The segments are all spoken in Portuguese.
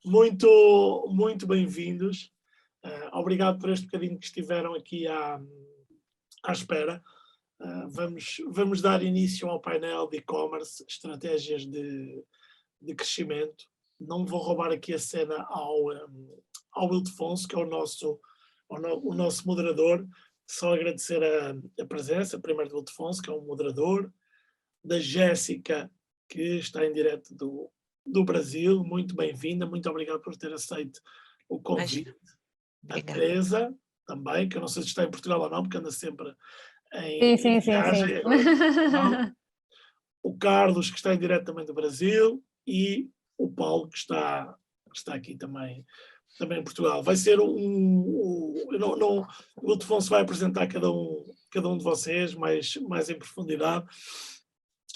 Muito bem-vindos. Obrigado por este bocadinho que estiveram aqui à espera. Vamos dar início ao painel de e-commerce, estratégias de crescimento. Não vou roubar aqui a cena ao Ildefonso, que é o nosso moderador. Só agradecer a presença, primeiro do Ildefonso, que é o moderador, da Jéssica, que está em direto do Brasil. Muito bem-vinda, muito obrigado por ter aceito o convite. A Teresa, também, que eu não sei se está em Portugal ou não, porque anda sempre em viagem. Agora, o Carlos, que está em direto também do Brasil, e o Paulo, que está aqui também em Portugal. Vai ser o Ildefonso vai apresentar cada um de vocês mais em profundidade.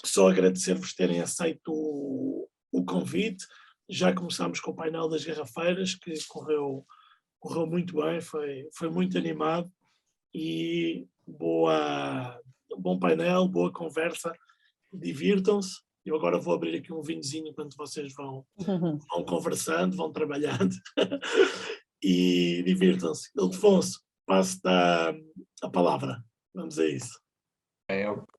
Só agradecer-vos terem aceito o convite. Já começámos com o painel das garrafeiras, que correu muito bem, foi muito animado e bom painel, boa conversa, divirtam-se. Eu agora vou abrir aqui um vinhozinho enquanto vocês vão conversando, vão trabalhando e divirtam-se. Ildefonso, passo-te a palavra. Vamos a isso.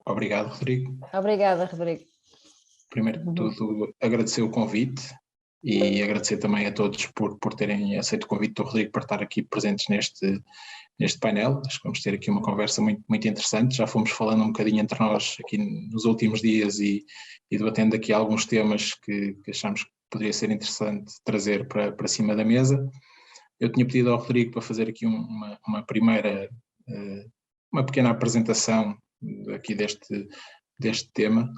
Obrigado, Rodrigo. Obrigada, Rodrigo. Primeiro de tudo, agradecer o convite e agradecer também a todos por terem aceito o convite do Rodrigo para estar aqui presentes neste painel. Acho que vamos ter aqui uma conversa muito interessante. Já fomos falando um bocadinho entre nós aqui nos últimos dias e debatendo aqui alguns temas que achamos que poderia ser interessante trazer para cima da mesa. Eu tinha pedido ao Rodrigo para fazer aqui uma pequena apresentação aqui deste tema.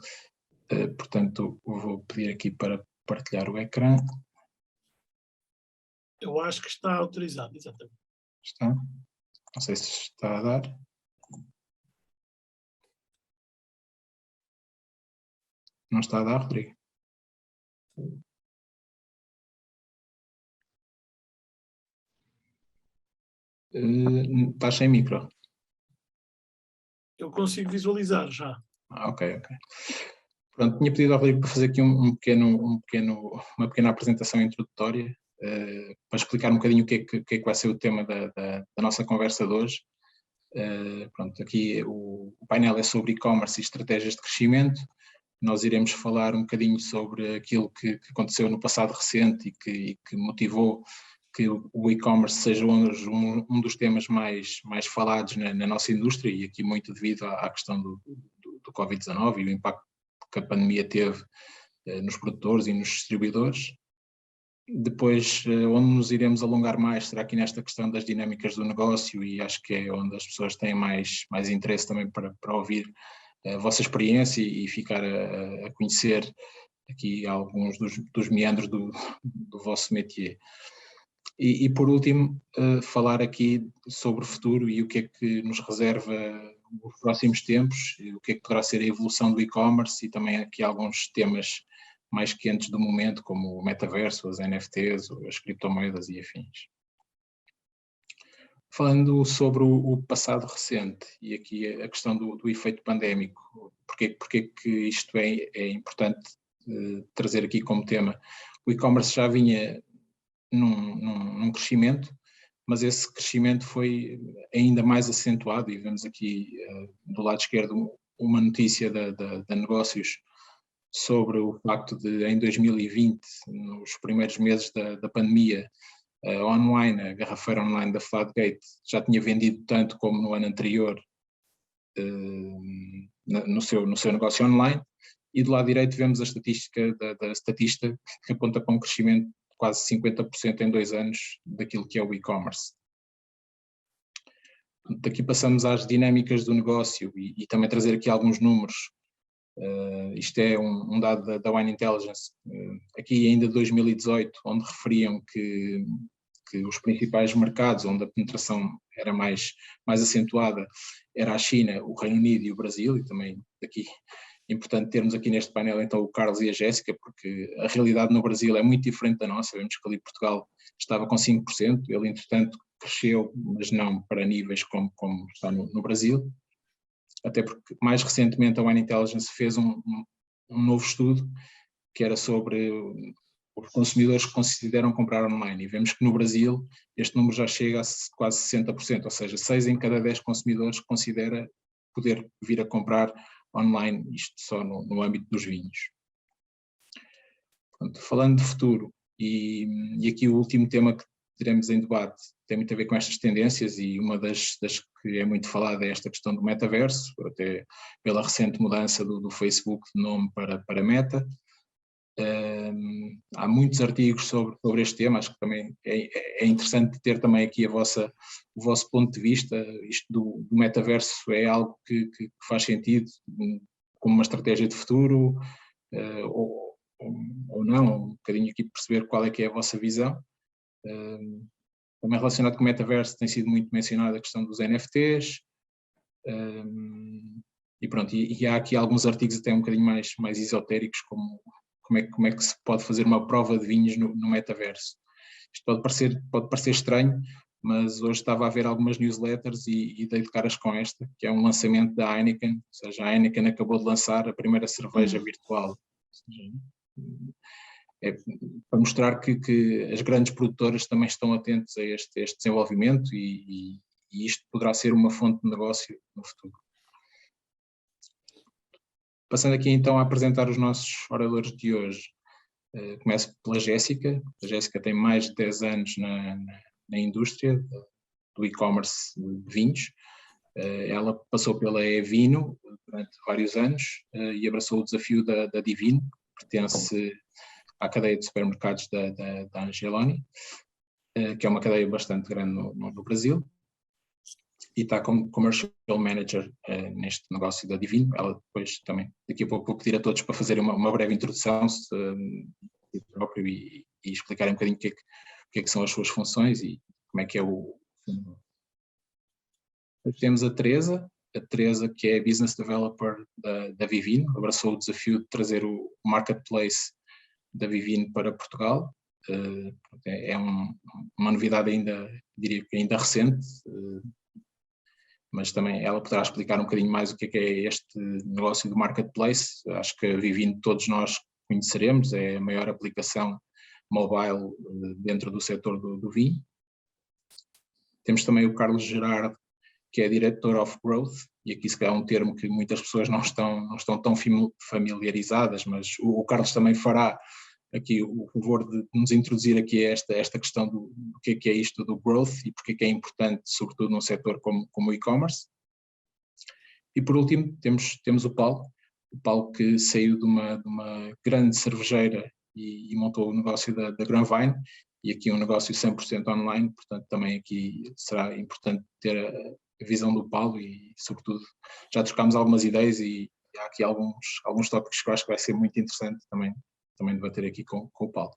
Portanto, vou pedir aqui para partilhar o ecrã. Eu acho que está autorizado, exatamente. Está? Não sei se está a dar. Não está a dar, Rodrigo? Está sem micro. Eu consigo visualizar já. Ok. Pronto, tinha pedido ao Rodrigo para fazer aqui uma pequena apresentação introdutória para explicar um bocadinho o que é que vai ser o tema da nossa conversa de hoje. Pronto, aqui o painel é sobre e-commerce e estratégias de crescimento. Nós iremos falar um bocadinho sobre aquilo que aconteceu no passado recente e que motivou que o e-commerce seja hoje um dos temas mais falados na nossa indústria, e aqui muito devido à questão do Covid-19 e o impacto que a pandemia teve nos produtores e nos distribuidores. Depois, onde nos iremos alongar mais será aqui nesta questão das dinâmicas do negócio, e acho que é onde as pessoas têm mais interesse também para ouvir a vossa experiência e ficar a conhecer aqui alguns dos meandros do vosso métier. E por último, falar aqui sobre o futuro e o que é que nos reserva os próximos tempos, e o que é que poderá ser a evolução do e-commerce, e também aqui alguns temas mais quentes do momento, como o metaverso, as NFTs, as criptomoedas e afins. Falando sobre o passado recente e aqui a questão do efeito pandémico, porque que isto é importante trazer aqui como tema? O e-commerce já vinha num crescimento, mas esse crescimento foi ainda mais acentuado, e vemos aqui do lado esquerdo uma notícia da Negócios sobre o facto de, em 2020, nos primeiros meses da pandemia, a garrafeira online da Flatgate já tinha vendido tanto como no ano anterior no seu negócio online, e do lado direito vemos a estatística da Statista, que aponta para um crescimento de quase 50% em 2 anos daquilo que é o e-commerce. Daqui passamos às dinâmicas do negócio e também trazer aqui alguns números. Isto é um dado da Wine Intelligence, aqui ainda de 2018, onde referiam que os principais mercados onde a penetração era mais acentuada era a China, o Reino Unido e o Brasil, e também daqui é importante termos aqui neste painel então o Carlos e a Jéssica, porque a realidade no Brasil é muito diferente da nossa. Vemos que ali Portugal estava com 5%, ele entretanto cresceu, mas não para níveis como está no Brasil, até porque mais recentemente a Wine Intelligence fez um novo estudo que era sobre os consumidores que consideram comprar online, e vemos que no Brasil este número já chega a quase 60%, ou seja, 6 em cada 10 consumidores considera poder vir a comprar online, isto só no âmbito dos vinhos. Portanto, falando de futuro, e aqui o último tema que teremos em debate tem muito a ver com estas tendências, e uma das que é muito falada é esta questão do metaverso, até pela recente mudança do Facebook de nome para Meta. Há muitos artigos sobre este tema, acho que também é interessante ter também aqui o vosso ponto de vista. Isto do metaverso é algo que faz sentido como uma estratégia de futuro, ou não, um bocadinho aqui perceber qual é que é a vossa visão. Também relacionado com o metaverso tem sido muito mencionada a questão dos NFTs, e pronto, e há aqui alguns artigos até um bocadinho mais esotéricos, como é que se pode fazer uma prova de vinhos no metaverso. Isto pode parecer estranho, mas hoje estava a ver algumas newsletters e dei de caras com esta, que é um lançamento da Heineken, ou seja, a Heineken acabou de lançar a primeira cerveja virtual. Ou seja, é para mostrar que as grandes produtoras também estão atentas a este desenvolvimento, e isto poderá ser uma fonte de negócio no futuro. Passando aqui então a apresentar os nossos oradores de hoje. Começo pela Jéssica. A Jéssica tem mais de 10 anos na indústria do e-commerce de vinhos. Ela passou pela eVino durante vários anos e abraçou o desafio da Divino, que pertence à cadeia de supermercados da Angeloni, que é uma cadeia bastante grande no Brasil, e está como Commercial Manager neste negócio da Divino. Ela depois também, daqui a pouco, vou pedir a todos para fazerem uma breve introdução próprio e explicarem um bocadinho o que é que são as suas funções e como é que é o... Temos a Teresa, que é Business Developer da Vivino, abraçou o desafio de trazer o marketplace da Vivino para Portugal. É uma novidade ainda, diria que ainda recente, mas também ela poderá explicar um bocadinho mais o que é este negócio do marketplace. Acho que a Vivino todos nós conheceremos, é a maior aplicação mobile dentro do setor do vinho. Temos também o Carlos Gerardo, que é Director of Growth, e aqui se calhar é um termo que muitas pessoas não estão tão familiarizadas, mas o Carlos também fará aqui o favor de nos introduzir aqui esta questão do que é isto do growth e porque é importante, sobretudo num setor como o e-commerce. E por último temos o Paulo que saiu de uma grande cervejeira e montou o negócio da Granvine, e aqui um negócio 100% online, portanto também aqui será importante ter a visão do Paulo e sobretudo já trocámos algumas ideias e há aqui alguns tópicos que eu acho que vai ser muito interessante também debater aqui com o Paulo.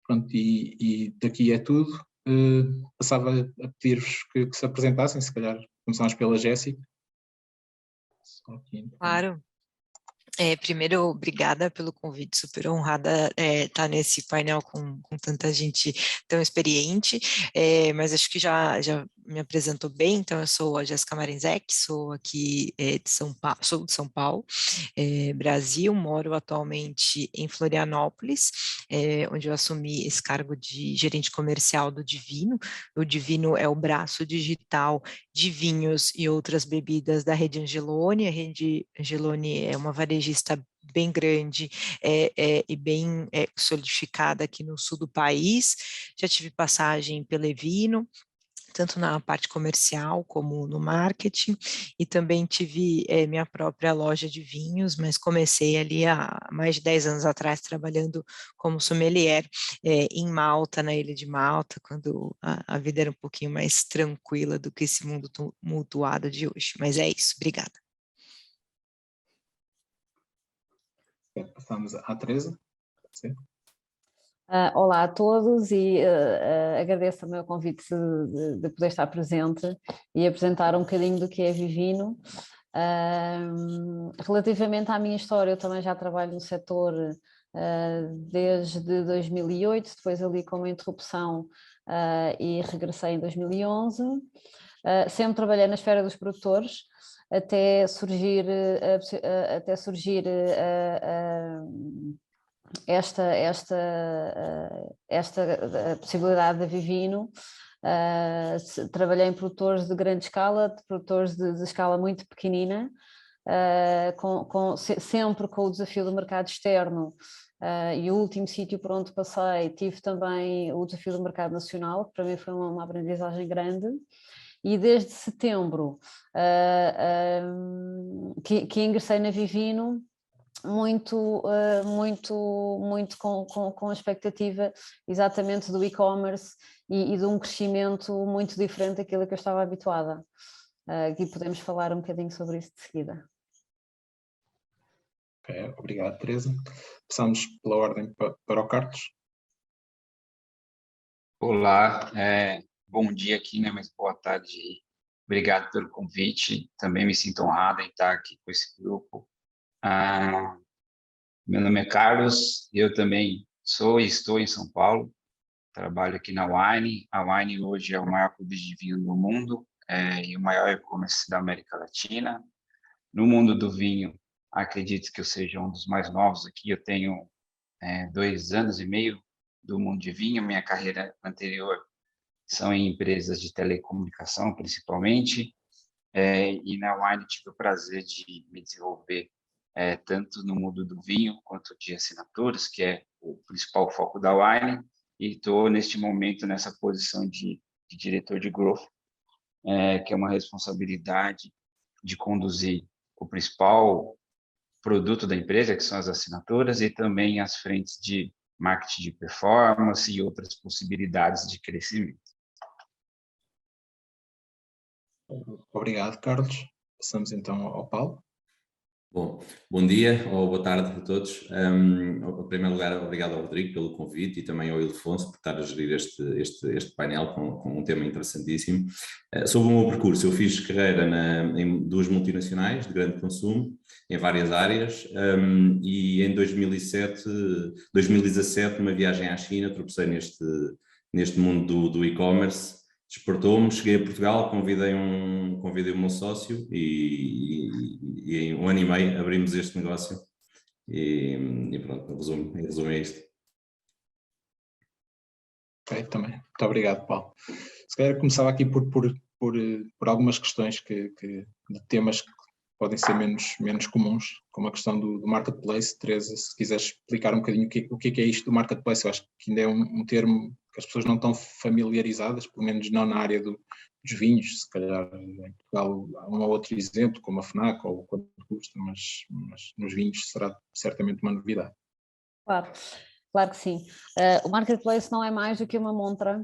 Pronto, e daqui é tudo. Passava a pedir-vos que se apresentassem, se calhar começamos pela Jéssica. Claro. Primeiro, obrigada pelo convite, super honrada estar nesse painel com tanta gente tão experiente, mas acho que já me apresentou bem. Então eu sou a Jéssica Marinzec, sou aqui de São Paulo, sou de São Paulo, Brasil, moro atualmente em Florianópolis, onde eu assumi esse cargo de gerente comercial do Divino. O Divino é o braço digital de vinhos e outras bebidas da rede Angeloni. A rede Angeloni é uma varejista bem grande e bem solidificada aqui no sul do país. Já tive passagem pela eVino, tanto na parte comercial como no marketing, e também tive minha própria loja de vinhos, mas comecei ali há mais de 10 anos atrás trabalhando como sommelier em Malta, na ilha de Malta, quando a vida era um pouquinho mais tranquila do que esse mundo tumultuado de hoje. Mas é isso, obrigada. Passamos à Teresa. Olá a todos e agradeço também o convite de poder estar presente e apresentar um bocadinho do que é Vivino. Relativamente à minha história, eu também já trabalho no setor desde 2008, depois ali com uma interrupção e regressei em 2011. Sempre trabalhei na esfera dos produtores, até surgir esta possibilidade da Vivino. Trabalhei em produtores de grande escala, de produtores de escala muito pequenina, sempre com o desafio do mercado externo, e o último sítio por onde passei tive também o desafio do mercado nacional, que para mim foi uma aprendizagem grande. E desde setembro que ingressei na Vivino, muito com a expectativa exatamente do e-commerce e de um crescimento muito diferente daquilo que eu estava habituada. Aqui podemos falar um bocadinho sobre isso de seguida. Okay, obrigado, Teresa. Passamos pela ordem para o Carlos. Olá, bom dia aqui, né? Mas boa tarde. Obrigado pelo convite. Também me sinto honrada em estar aqui com esse grupo. Meu nome é Carlos, eu também sou e estou em São Paulo. Trabalho aqui na Wine. A Wine hoje é o maior clube de vinho do mundo e o maior e-commerce da América Latina. No mundo do vinho, acredito que eu seja um dos mais novos aqui. Eu tenho 2 anos e meio do mundo de vinho. Minha carreira anterior são em empresas de telecomunicação, principalmente. E na Wine tive o prazer de me desenvolver tanto no mundo do vinho quanto de assinaturas, que é o principal foco da Wine. E estou, neste momento, nessa posição de diretor de growth, que é uma responsabilidade de conduzir o principal produto da empresa, que são as assinaturas, e também as frentes de marketing de performance e outras possibilidades de crescimento. Obrigado, Carlos. Passamos então ao Paulo. Bom dia ou boa tarde a todos. Em primeiro lugar, obrigado ao Rodrigo pelo convite e também ao Ildefonso por estar a gerir este painel com um tema interessantíssimo. Sobre o meu percurso, eu fiz carreira em 2 multinacionais de grande consumo, em várias áreas, e em 2017, numa viagem à China, tropecei neste mundo do e-commerce. Despertou-me, cheguei a Portugal, convidei o meu sócio e em 1 ano e meio abrimos este negócio e pronto, em resumo é isto. Ok, também. Muito obrigado, Paulo. Se calhar começava aqui por algumas questões de temas que podem ser menos comuns, como a questão do marketplace. Teresa, se quiseres explicar um bocadinho o que é isto do marketplace, eu acho que ainda é um termo que as pessoas não estão familiarizadas, pelo menos não na área dos vinhos. Se calhar em Portugal há um ou outro exemplo, como a FNAC ou o quanto custa, mas nos vinhos será certamente uma novidade. Claro que sim. O marketplace não é mais do que uma montra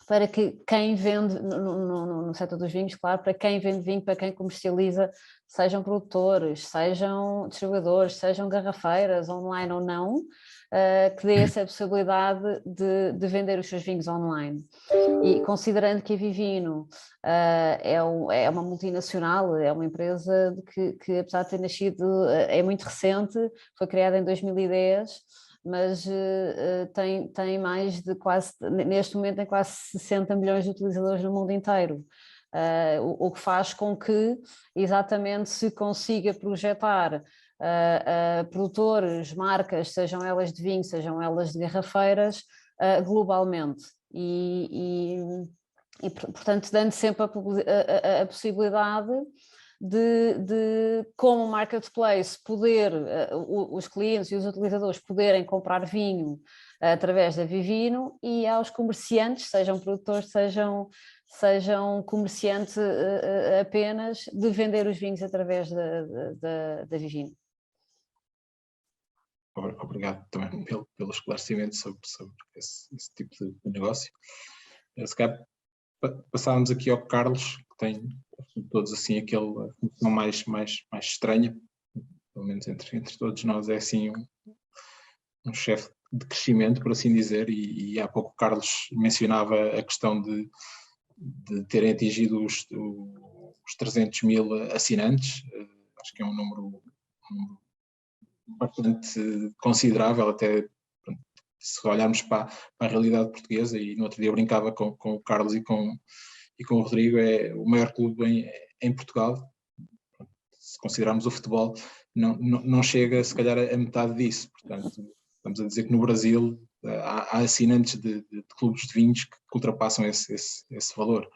para que quem vende, no setor dos vinhos, claro, para quem vende vinho, para quem comercializa, sejam produtores, sejam distribuidores, sejam garrafeiras, online ou não, que dê essa possibilidade de vender os seus vinhos online. E considerando que a Vivino é uma multinacional, é uma empresa que apesar de ter nascido, é muito recente, foi criada em 2010, mas tem mais de neste momento tem quase 60 milhões de utilizadores no mundo inteiro, o que faz com que exatamente se consiga projetar produtores, marcas, sejam elas de vinho, sejam elas de garrafeiras, globalmente. E, portanto, dando sempre a possibilidade de como marketplace poder, os clientes e os utilizadores poderem comprar vinho através da Vivino, e aos comerciantes, sejam produtores, sejam comerciantes apenas, de vender os vinhos através da Vivino. Obrigado também pelo esclarecimento sobre esse tipo de negócio. Se calhar passávamos aqui ao Carlos, que tem todos assim aquela função mais estranha, pelo menos entre todos nós, é assim um chefe de crescimento, por assim dizer, e há pouco o Carlos mencionava a questão de terem atingido os 300 mil assinantes. Acho que é um número bastante considerável, até se olharmos para a realidade portuguesa, e no outro dia eu brincava com o Carlos e com o Rodrigo, é o maior clube em Portugal. Se considerarmos o futebol, não chega se calhar a metade disso. Portanto, Estamos a dizer que no Brasil há assinantes de clubes de vinhos que ultrapassam esse valor.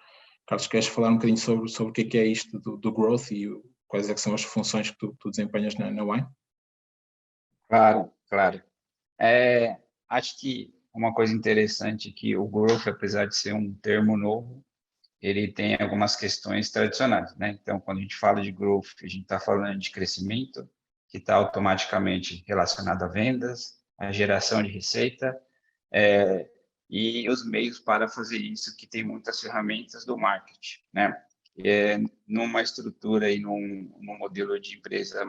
Carlos, queres falar um bocadinho sobre o que é isto do growth e quais é que são as funções que tu desempenhas na Wine? Claro, claro. Acho que uma coisa interessante é que o growth, apesar de ser um termo novo, ele tem algumas questões tradicionais, né? Então, quando a gente fala de growth, a gente está falando de crescimento, que está automaticamente relacionado a vendas, a geração de receita, e os meios para fazer isso, que tem muitas ferramentas do marketing, né? Numa estrutura e num modelo de empresa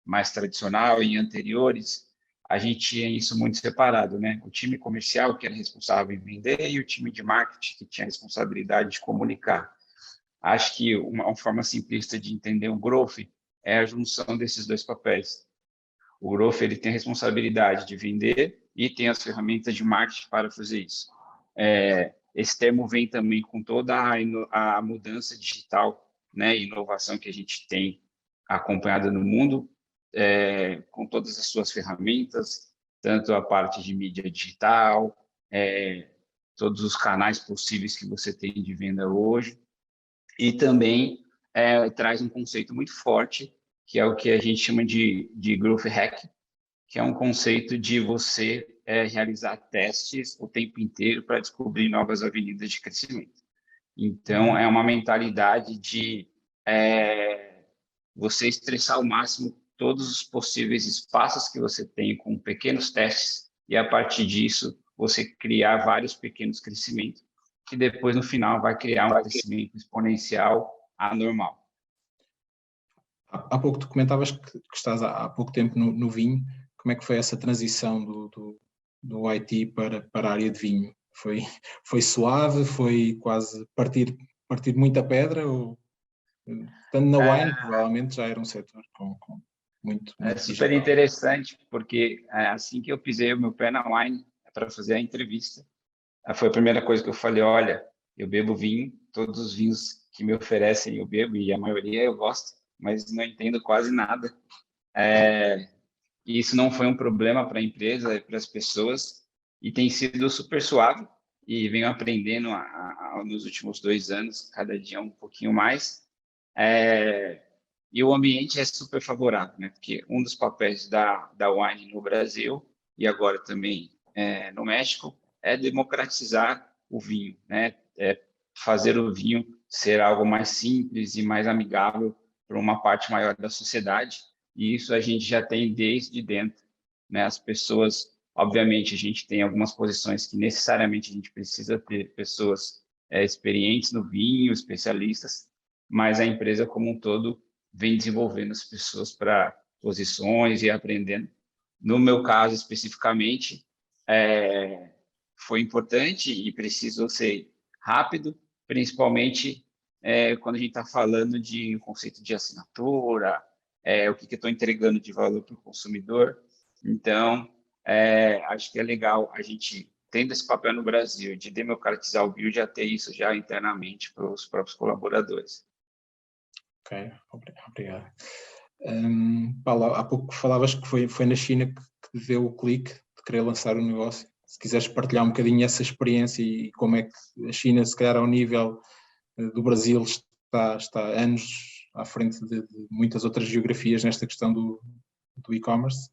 mais tradicional e anteriores, a gente tinha isso muito separado, né? O time comercial, que era responsável em vender, e o time de marketing, que tinha a responsabilidade de comunicar. Acho que uma forma simplista de entender o growth é a junção desses dois papéis. O growth, ele tem a responsabilidade de vender e tem as ferramentas de marketing para fazer isso. Esse termo vem também com toda a mudança digital, né, inovação que a gente tem acompanhado no mundo, com todas as suas ferramentas, tanto a parte de mídia digital, todos os canais possíveis que você tem de venda hoje, e também traz um conceito muito forte, que é o que a gente chama de Growth Hack, que é um conceito de você realizar testes o tempo inteiro para descobrir novas avenidas de crescimento. Então, é uma mentalidade de você estressar ao máximo todos os possíveis espaços que você tem com pequenos testes e, a partir disso, você criar vários pequenos crescimentos, que depois, no final, vai criar um crescimento exponencial anormal. Há pouco tu comentavas que estás há pouco tempo no vinho. Como é que foi essa transição do IT para a área de vinho? Foi suave? Foi quase partir muita pedra? Ou, estando na wine, provavelmente já era um setor com muito super digital. Interessante, porque assim que eu pisei o meu pé na wine para fazer a entrevista, foi a primeira coisa que eu falei: olha, eu bebo vinho, todos os vinhos que me oferecem eu bebo, e a maioria eu gosto, mas não entendo quase nada. E isso não foi um problema para a empresa, para as pessoas, e tem sido super suave, e venho aprendendo nos últimos 2 anos, cada dia um pouquinho mais. E o ambiente é super favorável, né? Porque um dos papéis da Wine no Brasil, e agora também no México, é democratizar o vinho, né? Fazer o vinho ser algo mais simples e mais amigável para uma parte maior da sociedade, e isso a gente já tem desde dentro, né? As pessoas, obviamente, a gente tem algumas posições que necessariamente a gente precisa ter pessoas experientes no vinho, especialistas, mas a empresa como um todo vem desenvolvendo as pessoas para posições e aprendendo. No meu caso, especificamente, foi importante e precisou ser rápido, principalmente quando a gente está falando de um conceito de assinatura, o que eu estou entregando de valor para o consumidor. Então, acho que é legal a gente, tendo esse papel no Brasil, de democratizar o vinho, já ter isso já internamente para os próprios colaboradores. Ok, obrigado. Paulo, há pouco falavas que foi na China que deu o clique de querer lançar o negócio. Se quiseres partilhar um bocadinho essa experiência e como é que a China, se calhar ao nível do Brasil, está anos à frente de muitas outras geografias nesta questão do e-commerce.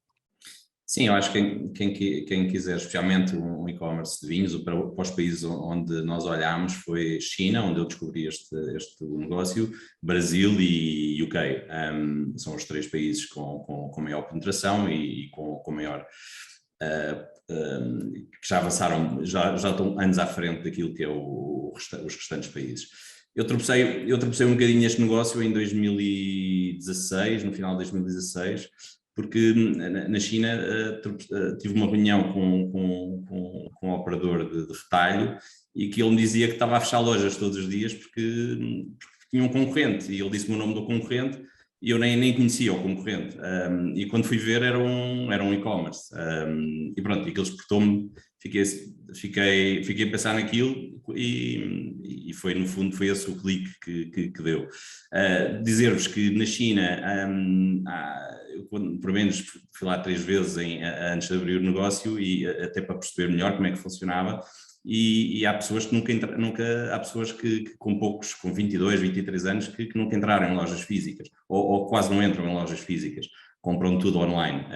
Sim, eu acho que quem quiser, especialmente um e-commerce de vinhos, para os países onde nós olhámos foi China, onde eu descobri este negócio, Brasil e UK. São os 3 países com maior penetração e com maior... que já avançaram, já estão anos à frente daquilo que é os restantes países. Eu tropecei um bocadinho neste negócio em 2016, no final de 2016, porque na China tive uma reunião com um operador de retalho e que ele me dizia que estava a fechar lojas todos os dias porque tinha um concorrente, e ele disse-me o nome do concorrente e eu nem conhecia o concorrente, e quando fui ver era um e-commerce, e pronto, aquilo despertou-me, fiquei a pensar naquilo e foi, no fundo, foi esse o clique que deu. Dizer-vos que na China eu, por menos, fui lá 3 vezes antes de abrir o negócio e até para perceber melhor como é que funcionava. E há pessoas que há pessoas que com 22, 23 anos que nunca entraram em lojas físicas, ou quase não entram em lojas físicas, compram tudo online.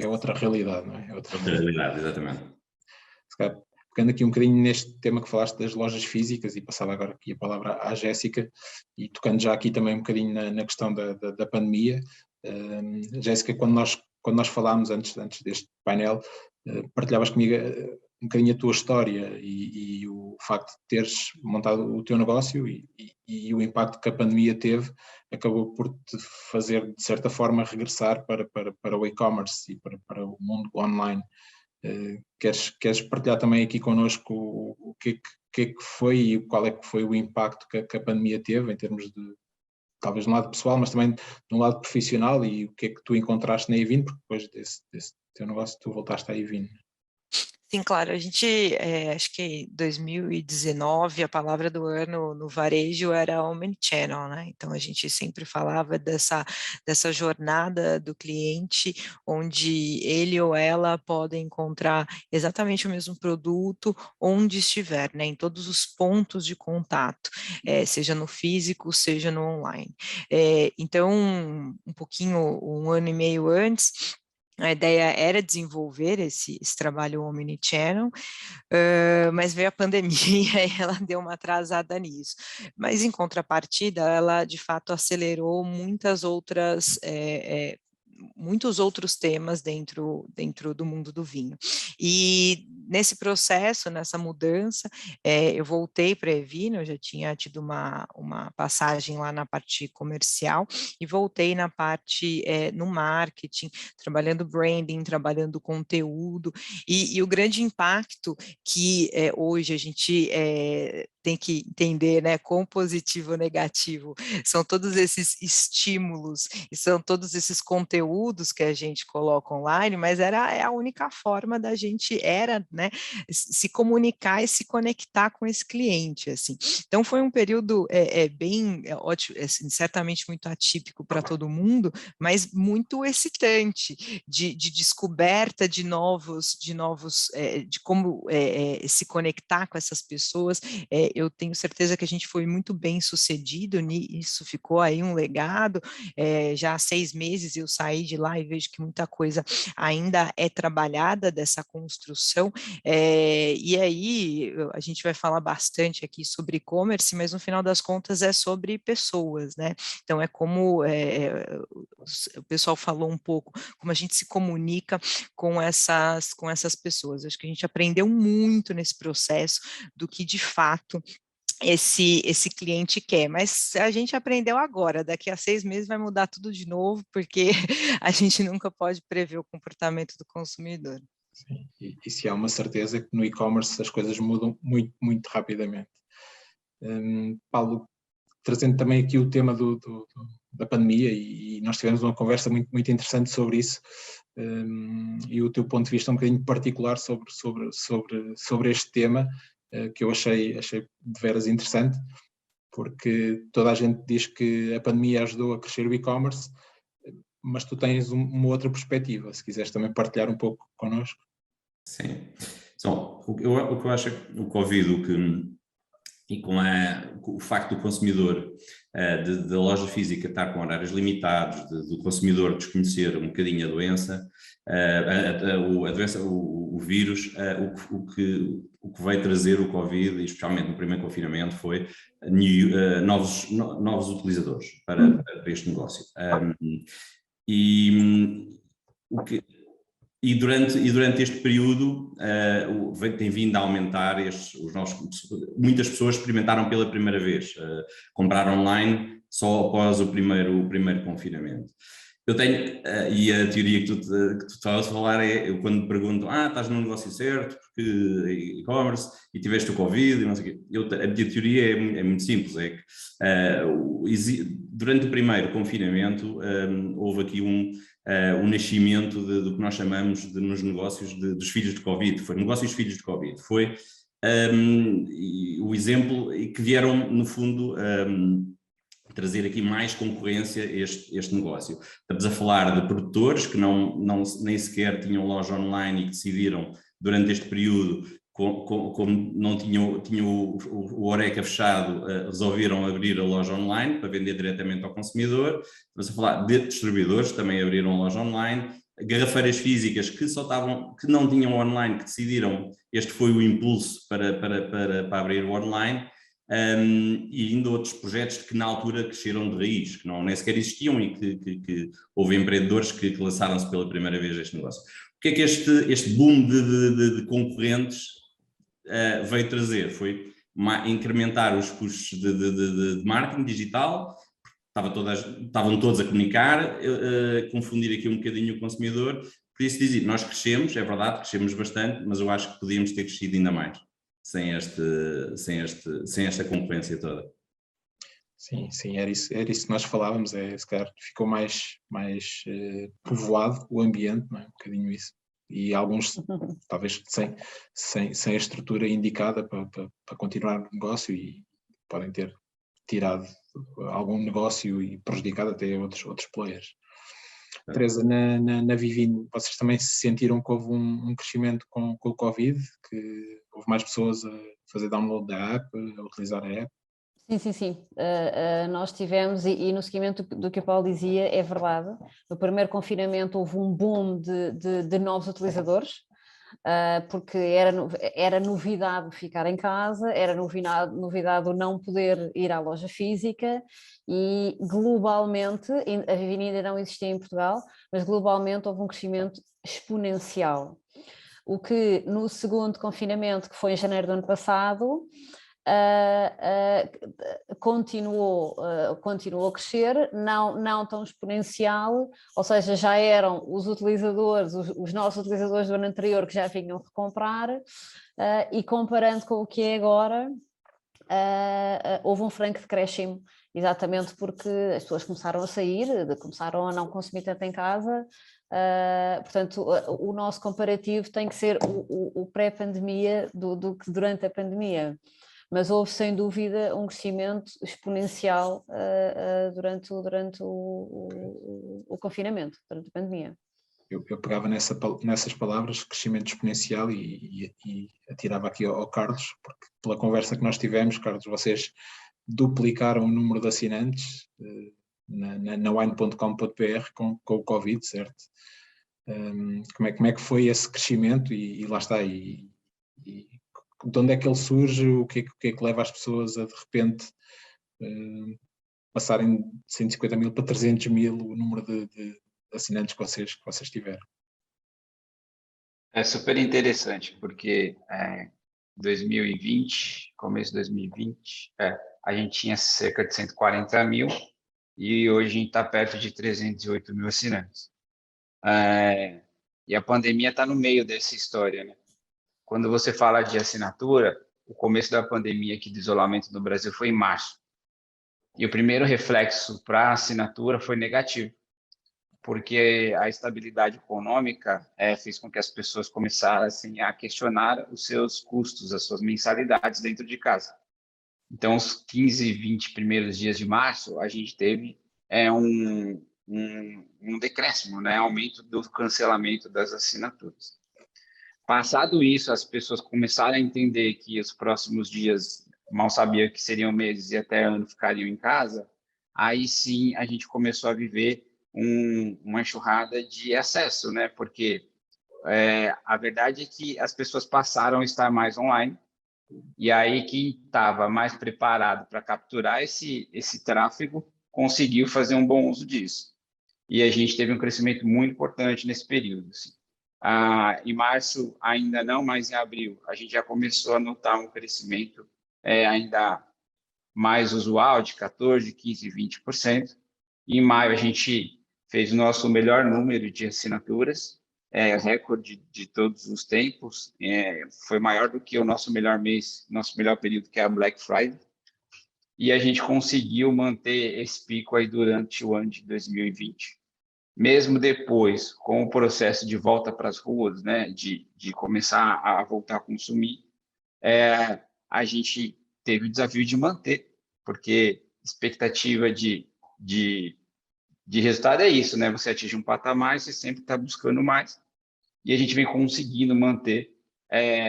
É outra realidade, não é? É outra realidade, exatamente. Se calhar, pegando aqui um bocadinho neste tema que falaste das lojas físicas, e passava agora aqui a palavra à Jéssica, e tocando já aqui também um bocadinho na questão da pandemia. Jéssica, quando nós falámos antes deste painel, partilhavas comigo um bocadinho a tua história e o facto de teres montado o teu negócio e o impacto que a pandemia teve acabou por te fazer, de certa forma, regressar para o e-commerce e para o mundo online. Queres partilhar também aqui connosco o que é que foi e qual é que foi o impacto que a pandemia teve em termos de, talvez no lado pessoal, mas também no lado profissional, e o que é que tu encontraste na Evin, porque depois desse teu negócio tu voltaste à Evin? Sim, claro, a gente, acho que em 2019, a palavra do ano no varejo era omnichannel, né? Então a gente sempre falava dessa jornada do cliente, onde ele ou ela podem encontrar exatamente o mesmo produto onde estiver, né? Em todos os pontos de contato, seja no físico, seja no online. Então, um ano e meio antes, a ideia era desenvolver esse trabalho omnichannel, mas veio a pandemia e ela deu uma atrasada nisso. Mas, em contrapartida, ela, de fato, acelerou muitos outros temas dentro do mundo do vinho. E nesse processo, nessa mudança, eu voltei para a Evin, eu já tinha tido uma passagem lá na parte comercial e voltei na parte no marketing, trabalhando branding, trabalhando conteúdo, e o grande impacto que hoje a gente tem que entender, né, quão positivo ou negativo são todos esses estímulos e são todos esses conteúdos que a gente coloca online, mas é a única forma da gente né, se comunicar e se conectar com esse cliente, assim. Então foi um período bem ótimo, assim, certamente muito atípico para todo mundo, mas muito excitante de descoberta de como se conectar com essas pessoas. Eu tenho certeza que a gente foi muito bem sucedido nisso, ficou aí um legado. Já há 6 meses eu saí de lá e vejo que muita coisa ainda é trabalhada dessa construção, e aí a gente vai falar bastante aqui sobre e-commerce, mas no final das contas é sobre pessoas, né? Então é como o pessoal falou um pouco, como a gente se comunica com essas pessoas. Acho que a gente aprendeu muito nesse processo do que de fato esse cliente quer, mas a gente aprendeu agora, daqui a 6 meses vai mudar tudo de novo, porque a gente nunca pode prever o comportamento do consumidor. Sim, e se há uma certeza que no e-commerce as coisas mudam muito, muito rapidamente. Paulo, trazendo também aqui o tema da pandemia, e nós tivemos uma conversa muito, muito interessante sobre isso, e o teu ponto de vista um bocadinho particular sobre este tema, que eu achei de veras interessante, porque toda a gente diz que a pandemia ajudou a crescer o e-commerce, mas tu tens uma outra perspectiva, se quiseres também partilhar um pouco connosco. Sim. Então, o que eu acho é que o Covid, e com o facto do consumidor da loja física estar com horários limitados, do consumidor desconhecer um bocadinho a doença, o vírus, o que veio trazer o Covid, e especialmente no primeiro confinamento, foi novos utilizadores para este negócio. E durante este período tem vindo a aumentar muitas pessoas experimentaram pela primeira vez comprar online só após o primeiro confinamento. Eu tenho, e a teoria que tu estavas a falar eu quando me pergunto, estás no negócio certo, porque e-commerce, e tiveste o Covid, e não sei o quê. A minha teoria é muito simples, é que durante o primeiro confinamento houve aqui um nascimento do que nós chamamos nos negócios dos filhos de Covid, foi negócios filhos de Covid, foi o exemplo que vieram no fundo trazer aqui mais concorrência a este negócio. Estamos a falar de produtores que nem sequer tinham loja online e que decidiram, durante este período, como não tinham o Horeca fechado, resolveram abrir a loja online para vender diretamente ao consumidor. Estamos a falar de distribuidores que também abriram a loja online, garrafeiras físicas que não tinham online, que decidiram, este foi o impulso para abrir o online. E ainda outros projetos que na altura cresceram de raiz, que nem sequer existiam e que houve empreendedores que lançaram-se pela primeira vez este negócio. O que é que este boom de concorrentes veio trazer? Foi incrementar os custos de marketing digital, estavam todos a comunicar, confundir aqui um bocadinho o consumidor, por isso dizer, nós crescemos, é verdade, crescemos bastante, mas eu acho que podíamos ter crescido ainda mais. Sem esta concorrência toda. Sim, era isso que nós falávamos, se calhar ficou mais povoado o ambiente, não é? Um bocadinho isso. E alguns, talvez, sem a estrutura indicada para continuar o negócio, e podem ter tirado algum negócio e prejudicado até outros players. Teresa, na Vivino, vocês também se sentiram que houve um crescimento com o Covid, que houve mais pessoas a fazer download da app, a utilizar a app? Sim. Nós tivemos, e no seguimento do que o Paulo dizia, é verdade. No primeiro confinamento houve um boom de novos utilizadores, porque era novidade ficar em casa, era novidade o não poder ir à loja física, e globalmente, a Vivino ainda não existia em Portugal, mas globalmente houve um crescimento exponencial. O que no segundo confinamento, que foi em janeiro do ano passado, continuou a crescer, não tão exponencial, ou seja, já eram os utilizadores, os nossos utilizadores do ano anterior que já vinham recomprar, e comparando com o que é agora, houve um franco decréscimo, exatamente porque as pessoas começaram a sair, começaram a não consumir tanto em casa. Portanto, o nosso comparativo tem que ser o pré-pandemia do que durante a pandemia. Mas houve, sem dúvida, um crescimento exponencial durante o confinamento, durante a pandemia. Eu pegava nessas palavras, crescimento exponencial, e atirava aqui ao Carlos, porque pela conversa que nós tivemos, Carlos, vocês duplicaram o número de assinantes na wine.com.br com o Covid, certo? Como é que foi esse crescimento? E lá está, e de onde é que ele surge? O que é que leva as pessoas a, de repente, passarem de 150 mil para 300 mil o número de assinantes que vocês tiveram? É super interessante, porque 2020, começo de 2020, a gente tinha cerca de 140 mil, e hoje a gente está perto de 308 mil assinantes. E a pandemia está no meio dessa história, né? Quando você fala de assinatura, o começo da pandemia aqui de isolamento no Brasil foi em março. E o primeiro reflexo para a assinatura foi negativo, porque a estabilidade econômica fez com que as pessoas começassem a questionar os seus custos, as suas mensalidades dentro de casa. Então, os 15, 20 primeiros dias de março, a gente teve um decréscimo, né? Aumento do cancelamento das assinaturas. Passado isso, as pessoas começaram a entender que os próximos dias, mal sabia que seriam meses e até ano, ficariam em casa. Aí sim a gente começou a viver uma enxurrada de acesso, né? Porque a verdade é que as pessoas passaram a estar mais online, e aí quem estava mais preparado para capturar esse tráfego conseguiu fazer um bom uso disso. E a gente teve um crescimento muito importante nesse período, assim. Em março ainda não, mas em abril a gente já começou a notar um crescimento ainda mais usual, de 14%, 15%, 20%. Em maio a gente fez o nosso melhor número de assinaturas, recorde de todos os tempos, foi maior do que o nosso melhor mês, nosso melhor período, que é a Black Friday. E a gente conseguiu manter esse pico aí durante o ano de 2020. Mesmo depois, com o processo de volta para as ruas, né, de começar a voltar a consumir, a gente teve o desafio de manter, porque expectativa de resultado é isso, né? Você atinge um patamar, você sempre está buscando mais, e a gente vem conseguindo manter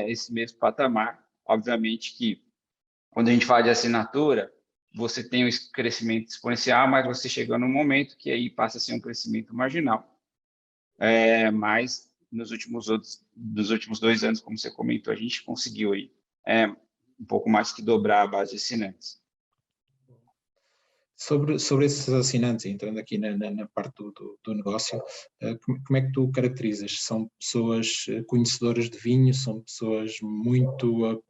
esse mesmo patamar. Obviamente que quando a gente fala de assinatura, você tem um crescimento exponencial, mas você chega num momento que aí passa a ser um crescimento marginal. Mas nos últimos 2 anos, como você comentou, a gente conseguiu aí, um pouco mais que dobrar a base de assinantes. Sobre esses assinantes, entrando aqui na parte do negócio, como é que tu caracterizas? São pessoas conhecedoras de vinho? São pessoas muito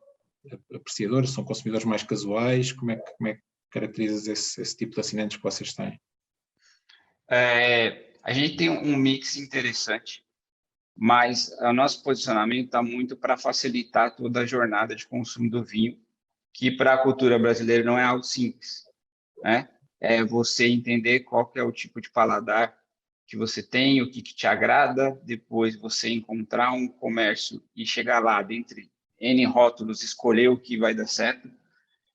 apreciadores? São consumidores mais casuais? Como é que caracterizas esse tipo de assinantes que vocês têm? A gente tem um mix interessante, mas o nosso posicionamento está muito para facilitar toda a jornada de consumo do vinho, que para a cultura brasileira não é algo simples, né? É você entender qual que é o tipo de paladar que você tem, o que te agrada, depois você encontrar um comércio e chegar lá, dentre N rótulos, escolher o que vai dar certo.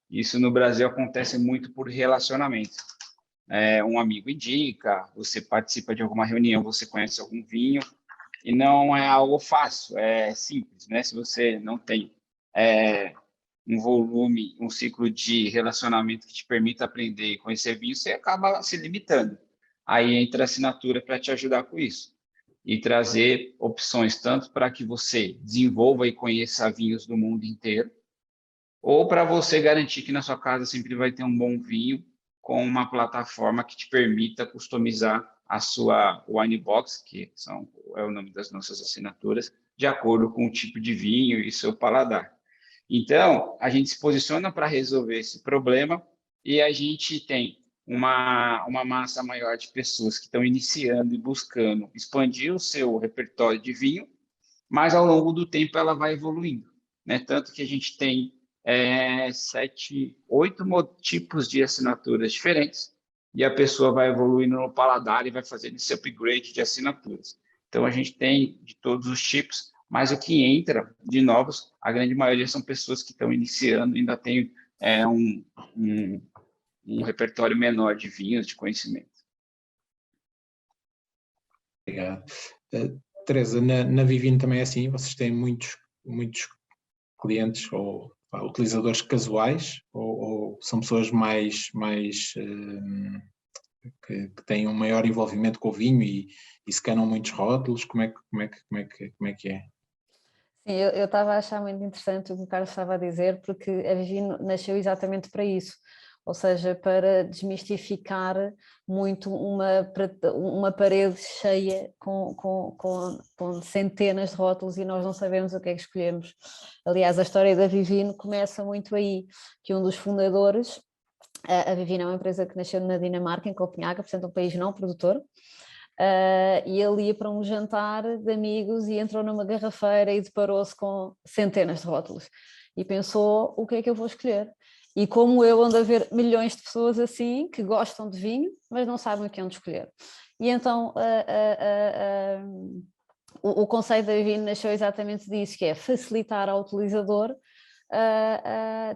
Isso no Brasil acontece muito por relacionamento. Um amigo indica, você participa de alguma reunião, você conhece algum vinho, e não é algo fácil, é simples, né? Se você não tem um volume, um ciclo de relacionamento que te permita aprender e conhecer vinho, você acaba se limitando. Aí entra a assinatura para te ajudar com isso e trazer opções tanto para que você desenvolva e conheça vinhos do mundo inteiro, ou para você garantir que na sua casa sempre vai ter um bom vinho com uma plataforma que te permita customizar a sua wine box, que é o nome das nossas assinaturas, de acordo com o tipo de vinho e seu paladar. Então, a gente se posiciona para resolver esse problema e a gente tem uma massa maior de pessoas que estão iniciando e buscando expandir o seu repertório de vinho, mas ao longo do tempo ela vai evoluindo, né? Tanto que a gente tem 7, 8 tipos de assinaturas diferentes e a pessoa vai evoluindo no paladar e vai fazendo esse upgrade de assinaturas. Então, a gente tem de todos os tipos, mas o que entra de novos, a grande maioria são pessoas que estão iniciando, ainda tem um repertório menor de vinhos, de conhecimento. Obrigado. Teresa, na Vivino também é assim? Vocês têm muitos clientes ou utilizadores casuais ou são pessoas mais que têm um maior envolvimento com o vinho e scanam muitos rótulos? Como é que é? Sim, eu estava a achar muito interessante o que o Carlos estava a dizer, porque a Vivino nasceu exatamente para isso, ou seja, para desmistificar muito uma parede cheia com centenas de rótulos e nós não sabemos o que é que escolhemos. Aliás, a história da Vivino começa muito aí, que um dos fundadores, a Vivino é uma empresa que nasceu na Dinamarca, em Copenhaga, portanto um país não produtor, e ele ia para um jantar de amigos e entrou numa garrafeira e deparou-se com centenas de rótulos e pensou, o que é que eu vou escolher? E como eu ando a ver milhões de pessoas assim, que gostam de vinho, mas não sabem o que onde escolher. E então o conceito da Vivino nasceu exatamente disso, que é facilitar ao utilizador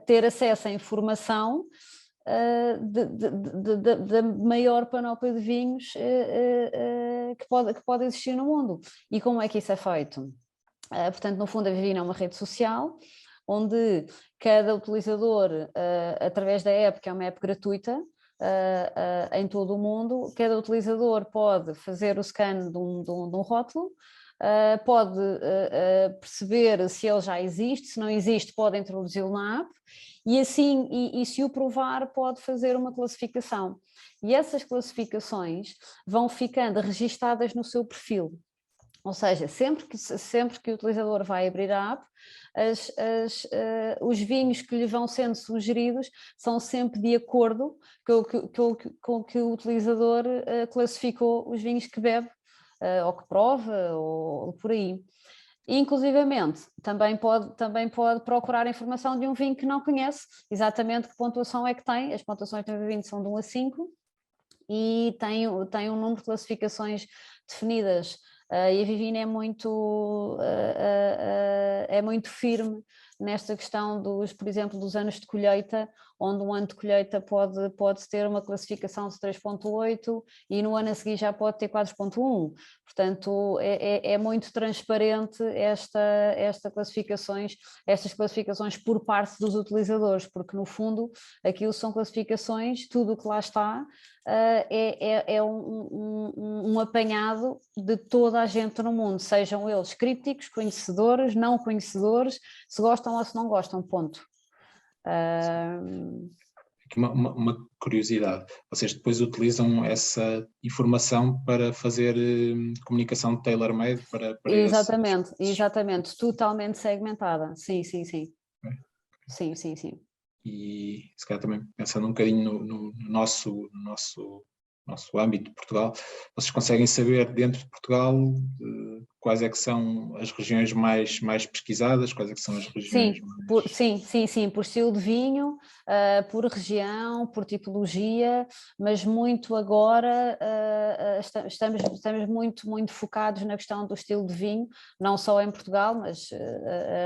ter acesso à informação da maior panóplia de vinhos que pode existir no mundo. E como é que isso é feito? Portanto, no fundo, a Vivino é uma rede social onde cada utilizador, através da app, que é uma app gratuita, em todo o mundo, cada utilizador pode fazer o scan de um rótulo, pode perceber se ele já existe, se não existe pode introduzi-lo na app e assim, e se o provar pode fazer uma classificação e essas classificações vão ficando registadas no seu perfil, ou seja, sempre que o utilizador vai abrir a app, os vinhos que lhe vão sendo sugeridos são sempre de acordo com que o utilizador classificou os vinhos que bebe ou que prova, ou por aí. E, inclusivamente, também pode procurar informação de um vinho que não conhece, exatamente que pontuação é que tem. As pontuações do vinho são de 1 a 5 e tem um número de classificações definidas. E a Vivino é muito firme nesta questão por exemplo, dos anos de colheita, onde um ano de colheita pode ter uma classificação de 3.8 e no ano a seguir já pode ter 4.1. Portanto, é muito transparente estas classificações por parte dos utilizadores, porque no fundo aquilo são classificações, tudo o que lá está é um apanhado de toda a gente no mundo, sejam eles crípticos, conhecedores, não conhecedores, se gostam ou se não gostam, ponto. Aqui uma curiosidade, vocês depois utilizam essa informação para fazer comunicação tailor-made para Exatamente, totalmente segmentada, sim. Sim. E se calhar também pensando um bocadinho no nosso âmbito de Portugal, vocês conseguem saber dentro de Portugal quais é que são as regiões mais pesquisadas, quais é que são as regiões Sim, por estilo de vinho, por região, por tipologia, mas muito agora estamos muito focados na questão do estilo de vinho, não só em Portugal, mas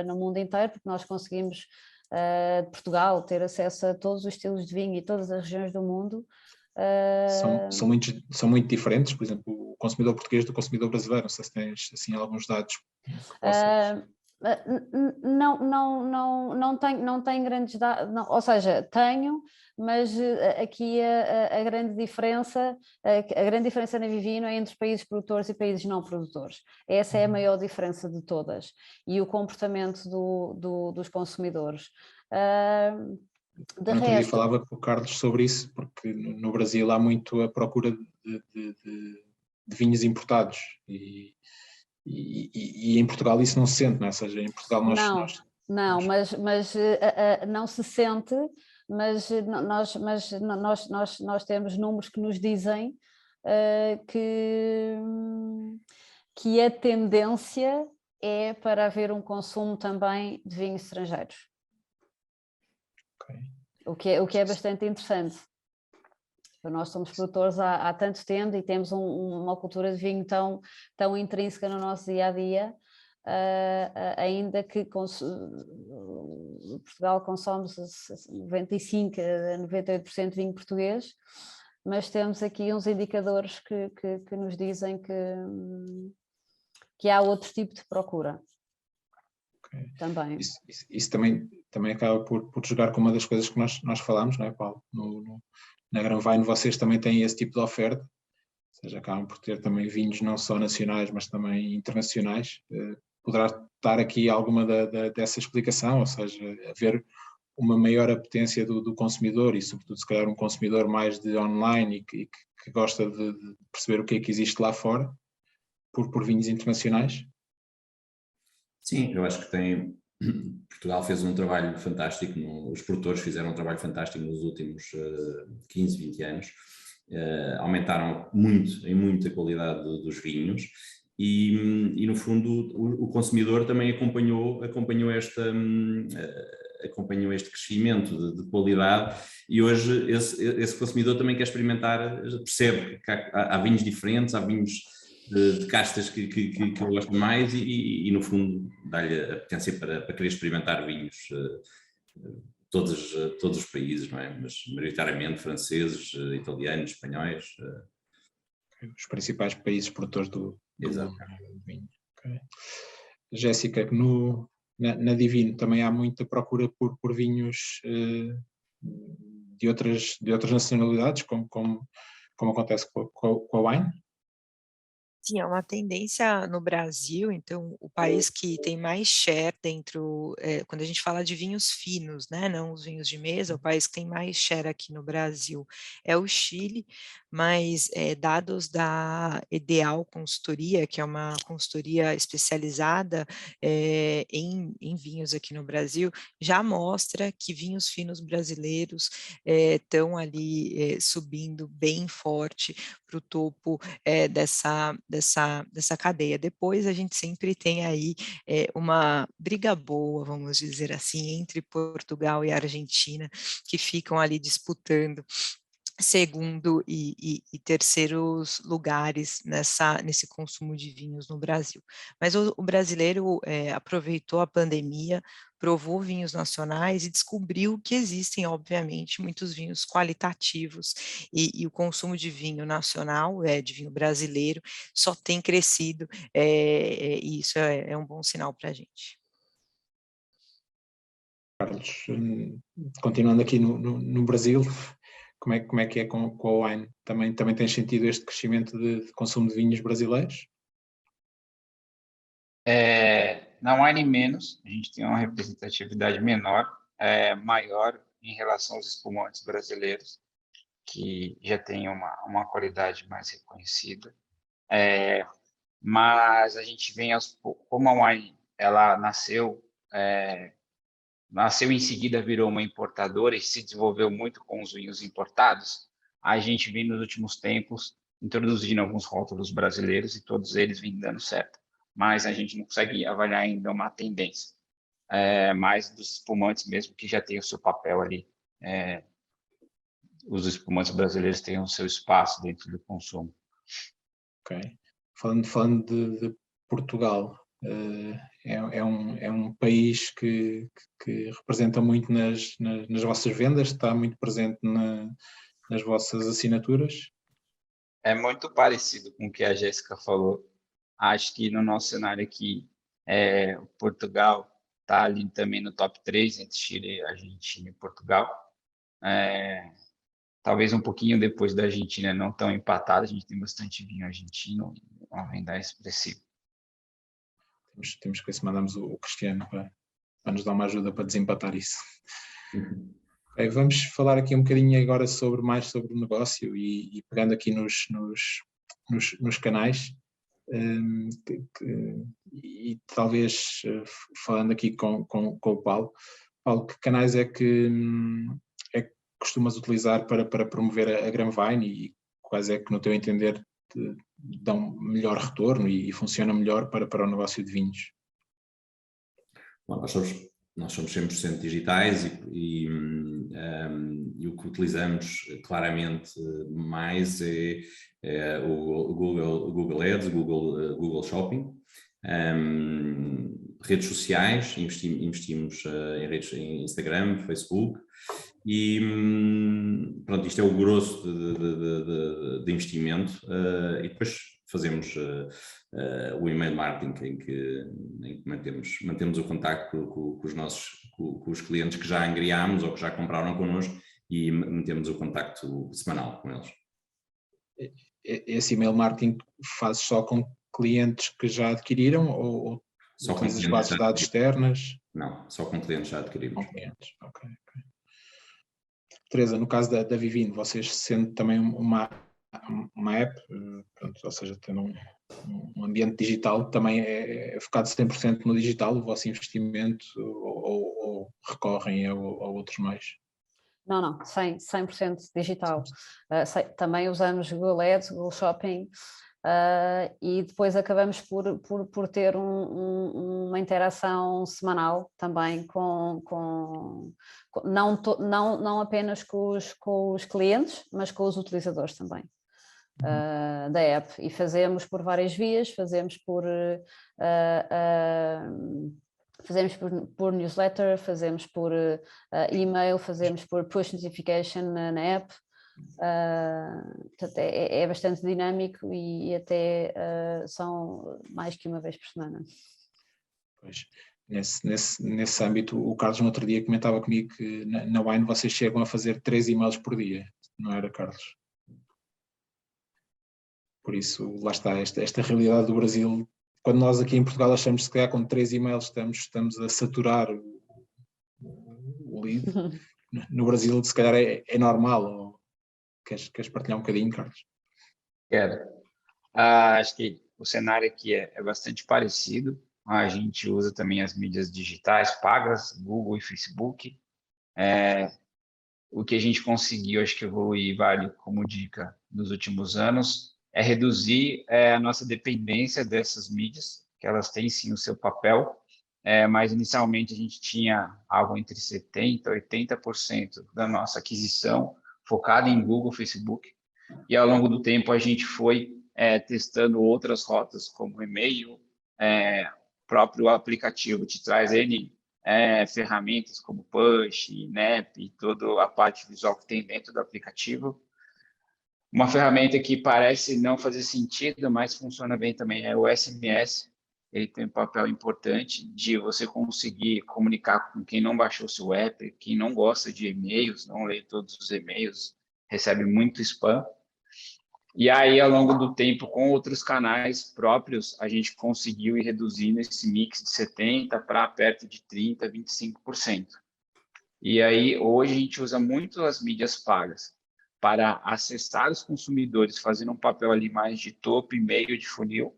no mundo inteiro, porque nós conseguimos de Portugal ter acesso a todos os estilos de vinho e todas as regiões do mundo. São muito diferentes, por exemplo, o consumidor português do consumidor brasileiro, não sei se tens assim alguns dados. Não tenho grandes dados, ou seja, tenho, mas aqui a grande diferença na Vivino é entre países produtores e países não produtores. Essa é a maior diferença de todas, e o comportamento dos consumidores. Outro dia falava com o Carlos sobre isso, porque no Brasil há muito a procura de vinhos importados e em Portugal isso não se sente, não é? Ou seja, em Portugal mas não se sente, mas nós temos números que nos dizem que a tendência é para haver um consumo também de vinhos estrangeiros. Okay. O que é bastante interessante. Nós somos produtores há tanto tempo e temos uma cultura de vinho tão intrínseca no nosso dia-a-dia, ainda que Portugal consome 95% a 98% de vinho português, mas temos aqui uns indicadores que nos dizem que há outro tipo de procura. Okay. Também. Isso também acaba por jogar com uma das coisas que nós falámos, não é, Paulo? Na Granvine vocês também têm esse tipo de oferta, ou seja, acabam por ter também vinhos não só nacionais, mas também internacionais. Poderá estar aqui alguma dessa explicação, ou seja, haver uma maior apetência do consumidor e, sobretudo, se calhar um consumidor mais de online e que gosta de perceber o que é que existe lá fora, por vinhos internacionais? Sim, eu acho que Portugal fez um trabalho fantástico, os produtores fizeram um trabalho fantástico nos últimos 15, 20 anos, aumentaram muito a qualidade dos vinhos e no fundo o consumidor também acompanhou este crescimento de qualidade e hoje esse consumidor também quer experimentar, percebe que há vinhos diferentes, há vinhos de castas que eu gosto mais e no fundo dá-lhe a potência para querer experimentar vinhos todos os países, não é? Mas maioritariamente franceses, italianos, espanhóis. Os principais países produtores do vinho. Okay. Jéssica, na Divino também há muita procura por vinhos de outras nacionalidades, como acontece com a wine? Sim, é uma tendência no Brasil, então o país que tem mais share dentro, quando a gente fala de vinhos finos, né, não os vinhos de mesa, o país que tem mais share aqui no Brasil é o Chile, mas dados da Ideal Consultoria, que é uma consultoria especializada em vinhos aqui no Brasil, já mostra que vinhos finos brasileiros estão ali subindo bem forte para o topo dessa cadeia. Depois a gente sempre tem aí uma briga boa, vamos dizer assim, entre Portugal e Argentina, que ficam ali disputando segundo e terceiros lugares nesse consumo de vinhos no Brasil. Mas o brasileiro aproveitou a pandemia, provou vinhos nacionais e descobriu que existem, obviamente, muitos vinhos qualitativos e o consumo de vinho nacional, de vinho brasileiro, só tem crescido e isso é um bom sinal para a gente. Carlos, continuando aqui no Brasil, como é que é com a wine? Também tens sentido este crescimento de consumo de vinhos brasileiros? Na wine menos, a gente tem uma representatividade menor, maior em relação aos espumantes brasileiros, que já tem uma qualidade mais reconhecida. Mas a gente vem como a wine ela nasceu em seguida, virou uma importadora e se desenvolveu muito com os vinhos importados, a gente vem nos últimos tempos introduzindo alguns rótulos brasileiros e todos eles vêm dando certo. Mas a gente não consegue avaliar ainda uma tendência. Mais dos espumantes mesmo, que já tem o seu papel ali. Os espumantes brasileiros têm o seu espaço dentro do consumo. Ok. Falando de Portugal, é um país que representa muito nas vossas vendas, está muito presente nas vossas assinaturas? É muito parecido com o que a Jéssica falou. Acho que no nosso cenário aqui, Portugal está ali também no top 3, entre Chile, Argentina e Portugal. Talvez um pouquinho depois da Argentina, não tão empatado, a gente tem bastante vinho argentino, uma venda expressiva. Temos que ver se mandamos o Cristiano para nos dar uma ajuda para desempatar isso. Okay, vamos falar aqui um bocadinho agora mais sobre o negócio e pegando aqui nos canais e talvez falando aqui com o Paulo. Paulo, que canais é que costumas utilizar para promover a Granvine e quais é que, no teu entender, dão melhor retorno e funcionam melhor para o negócio de vinhos? Bom, nós somos 100% digitais e o que utilizamos claramente mais é o Google Ads, Google Shopping, redes sociais, investimos em Instagram, Facebook e pronto, isto é o grosso de investimento e depois fazemos o email marketing em que mantemos o contacto com os clientes que já angriámos ou que já compraram connosco e mantemos o contacto semanal com eles. Esse email marketing fazes só com clientes que já adquiriram ou só com as bases de dados externas? Não, só com clientes já adquirimos. Com clientes, ok. Teresa, no caso da Vivino, vocês sendo também uma app, pronto, ou seja, tendo um ambiente digital, também é focado 100% no digital, o vosso investimento, ou recorrem a outros meios? Não, 100% digital. Também usamos Google Ads, Google Shopping, e depois acabamos por ter uma interação semanal também não apenas com os clientes, mas com os utilizadores também da app, e fazemos por várias vias, fazemos por newsletter, fazemos por e-mail, fazemos por push notification na app. Portanto, é bastante dinâmico e até são mais que uma vez por semana. Pois, nesse âmbito, o Carlos no outro dia comentava comigo que na Wine vocês chegam a fazer 3 e-mails por dia, não era, Carlos? Por isso, lá está, esta realidade do Brasil, quando nós aqui em Portugal achamos que se calhar com 3 e-mails estamos a saturar o lead, no Brasil se calhar é normal. Queres partilhar um bocadinho, Carlos? Quero. Acho que o cenário aqui é bastante parecido. A gente usa também as mídias digitais pagas, Google e Facebook. O que a gente conseguiu, acho que evoluir, vale como dica nos últimos anos, é reduzir a nossa dependência dessas mídias, que elas têm sim o seu papel, mas inicialmente a gente tinha algo entre 70% e 80% da nossa aquisição focada em Google, Facebook, e ao longo do tempo a gente foi testando outras rotas, como e-mail, próprio aplicativo te traz N ferramentas como Push, Nap, e toda a parte visual que tem dentro do aplicativo. Uma ferramenta que parece não fazer sentido, mas funciona bem também, é o SMS. Ele tem um papel importante de você conseguir comunicar com quem não baixou seu app, quem não gosta de e-mails, não lê todos os e-mails, recebe muito spam. E aí, ao longo do tempo, com outros canais próprios, a gente conseguiu ir reduzindo esse mix de 70% para perto de 30%, 25%. E aí, hoje, a gente usa muito as mídias pagas para acessar os consumidores, fazendo um papel ali mais de topo e meio de funil.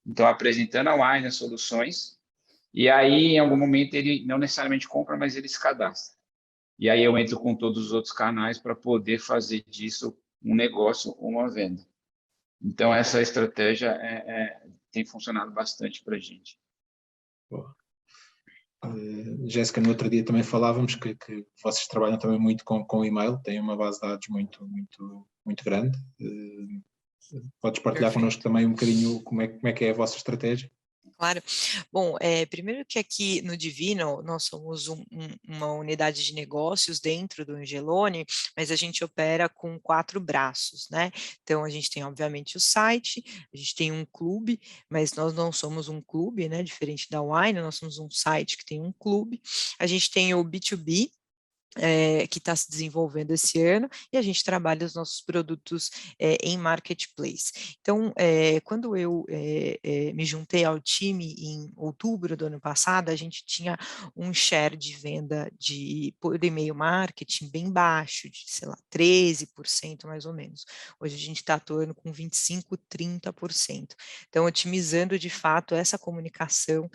Então, apresentando a Wine as soluções, e aí, em algum momento, ele não necessariamente compra, mas ele se cadastra. E aí eu entro com todos os outros canais para poder fazer disso um negócio, uma venda. Então, essa estratégia tem funcionado bastante para a gente. Jéssica, no outro dia também falávamos que vocês trabalham também muito com e-mail, têm uma base de dados muito grande. Podes partilhar connosco também um bocadinho como é que é a vossa estratégia? Claro. Bom, primeiro que aqui no Divino nós somos uma unidade de negócios dentro do Angeloni, mas a gente opera com 4 braços, né? Então a gente tem obviamente o site, a gente tem um clube, mas nós não somos um clube, né? Diferente da Wine, nós somos um site que tem um clube. A gente tem o B2B, que está se desenvolvendo esse ano, e a gente trabalha os nossos produtos em marketplace. Então, quando eu me juntei ao time em outubro do ano passado, a gente tinha um share de venda por e-mail marketing bem baixo, de, sei lá, 13% mais ou menos. Hoje a gente está atuando com 25%, 30%. Então, otimizando de fato essa comunicação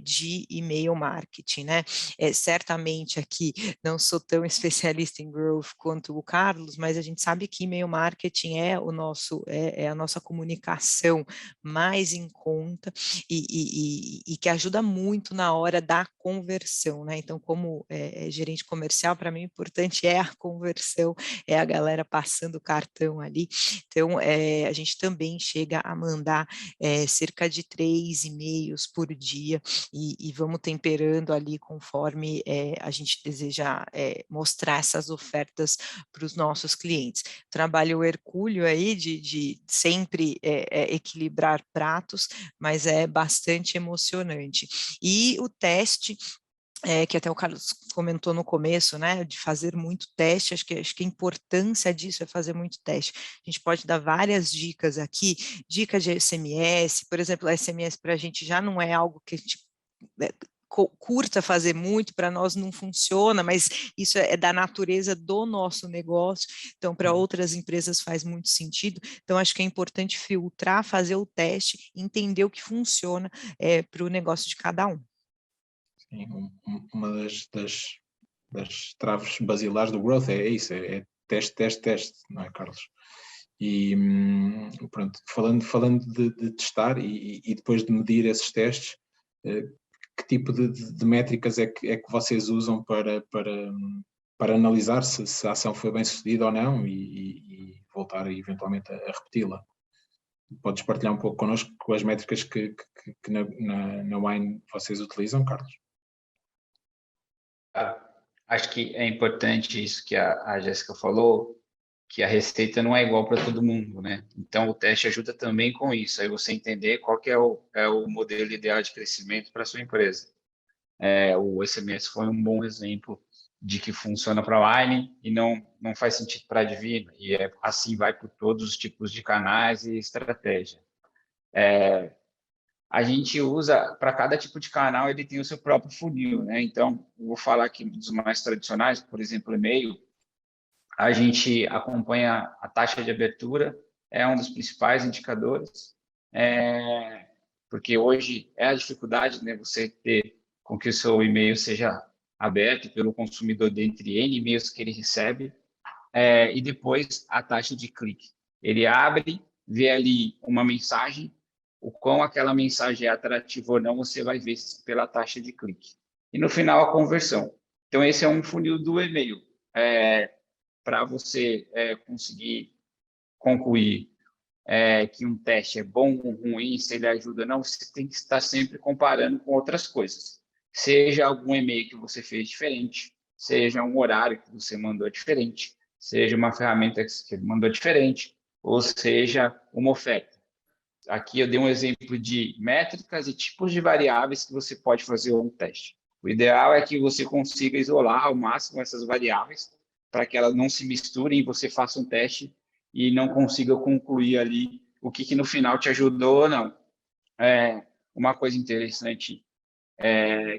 de e-mail marketing, né? Certamente aqui não sou tão especialista em growth quanto o Carlos, mas a gente sabe que e-mail marketing é a nossa comunicação mais em conta e que ajuda muito na hora da conversão, né? Então, como gerente comercial, para mim o importante é a conversão, é a galera passando o cartão ali. Então, a gente também chega a mandar cerca de 3 e-mails por dia e vamos temperando ali conforme a gente deseja mostrar essas ofertas para os nossos clientes. Trabalho o hercúleo aí de sempre equilibrar pratos, mas é bastante emocionante. E o teste, que até o Carlos comentou no começo, né, de fazer muito teste, acho que a importância disso é fazer muito teste. A gente pode dar várias dicas aqui, dica de SMS, por exemplo, a SMS para a gente já não é algo que a gente curta fazer muito, para nós não funciona, mas isso é da natureza do nosso negócio, então para outras empresas faz muito sentido, então acho que é importante filtrar, fazer o teste, entender o que funciona para o negócio de cada um. Sim, uma das traves basilares do growth é isso, é teste, não é, Carlos? E pronto, falando de testar e depois de medir esses testes, que tipo de métricas é que vocês usam para analisar se a ação foi bem sucedida ou não e voltar eventualmente a repeti-la? Podes partilhar um pouco connosco com as métricas que na Wine vocês utilizam, Carlos? Acho que é importante isso que a Jéssica falou, que a receita não é igual para todo mundo, né? Então, o teste ajuda também com isso, aí você entender qual que é o modelo ideal de crescimento para a sua empresa. O SMS foi um bom exemplo de que funciona para a Wine e não faz sentido para a Divino, e assim vai por todos os tipos de canais e estratégia. A gente usa, para cada tipo de canal, ele tem o seu próprio funil, né? Então, eu vou falar aqui dos mais tradicionais, por exemplo, e-mail. A gente acompanha a taxa de abertura, é um dos principais indicadores, porque hoje é a dificuldade, né, você ter com que o seu e-mail seja aberto pelo consumidor dentre N e-mails que ele recebe, e depois a taxa de clique. Ele abre, vê ali uma mensagem, o quão aquela mensagem é atrativa ou não, você vai ver pela taxa de clique. E no final, a conversão. Então, esse é um funil do e-mail. para você conseguir concluir que um teste é bom ou ruim, se ele ajuda ou não, você tem que estar sempre comparando com outras coisas. Seja algum e-mail que você fez diferente, seja um horário que você mandou diferente, seja uma ferramenta que você mandou diferente, ou seja uma oferta. Aqui eu dei um exemplo de métricas e tipos de variáveis que você pode fazer um teste. O ideal é que você consiga isolar ao máximo essas variáveis para que elas não se misturem e você faça um teste e não consiga concluir ali o que no final te ajudou ou não. Uma coisa interessante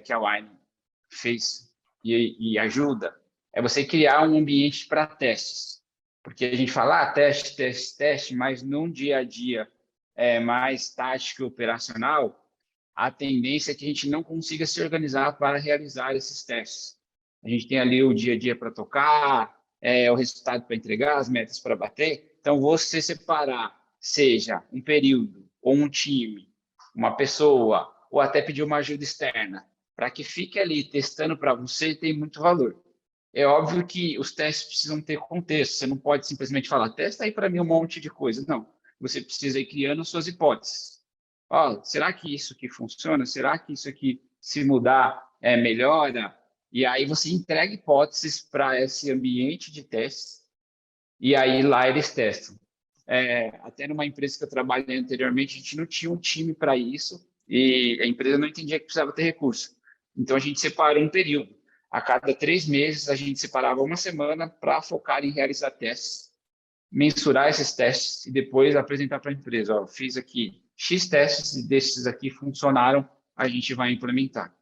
que a Wine fez e ajuda é você criar um ambiente para testes. Porque a gente fala teste, teste, teste, mas num dia a dia mais tático e operacional, a tendência é que a gente não consiga se organizar para realizar esses testes. A gente tem ali o dia a dia para tocar, o resultado para entregar, as metas para bater. Então, você separar, seja um período, ou um time, uma pessoa, ou até pedir uma ajuda externa, para que fique ali testando para você, tem muito valor. É óbvio que os testes precisam ter contexto, você não pode simplesmente falar, testa aí para mim um monte de coisa. Não, você precisa ir criando suas hipóteses. Será que isso aqui funciona? Será que isso aqui, se mudar, melhora? E aí você entrega hipóteses para esse ambiente de testes e aí lá eles testam. Até numa empresa que eu trabalhei anteriormente, a gente não tinha um time para isso e a empresa não entendia que precisava ter recurso. Então, a gente separou um período. A cada 3 meses, a gente separava uma semana para focar em realizar testes, mensurar esses testes e depois apresentar para a empresa. Fiz aqui X testes e desses aqui funcionaram, a gente vai implementar.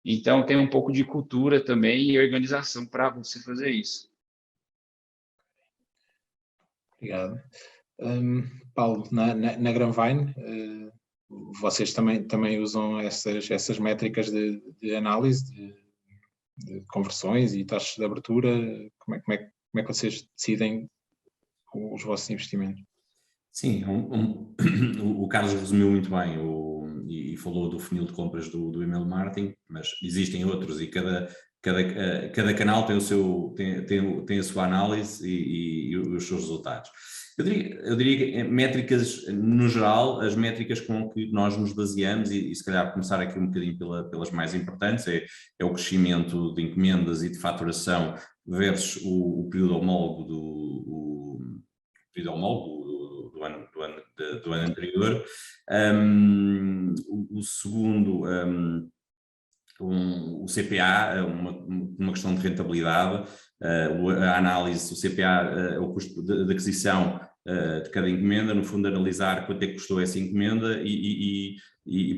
Então, tem um pouco de cultura também e organização para você fazer isso. Obrigado. Paulo, na Granvine, vocês também usam essas métricas de análise de conversões e taxas de abertura? Como é que vocês decidem os vossos investimentos? Sim, o Carlos resumiu muito bem e falou do funil de compras do email marketing, mas existem outros e cada canal tem a sua análise e os seus resultados. Eu diria que métricas, no geral, as métricas com que nós nos baseamos, e se calhar começar aqui um bocadinho pelas mais importantes, é o crescimento de encomendas e de faturação versus o período homólogo do ano anterior. O segundo, o CPA, uma questão de rentabilidade, a análise, o CPA, o custo de aquisição de cada encomenda, no fundo analisar quanto é que custou essa encomenda e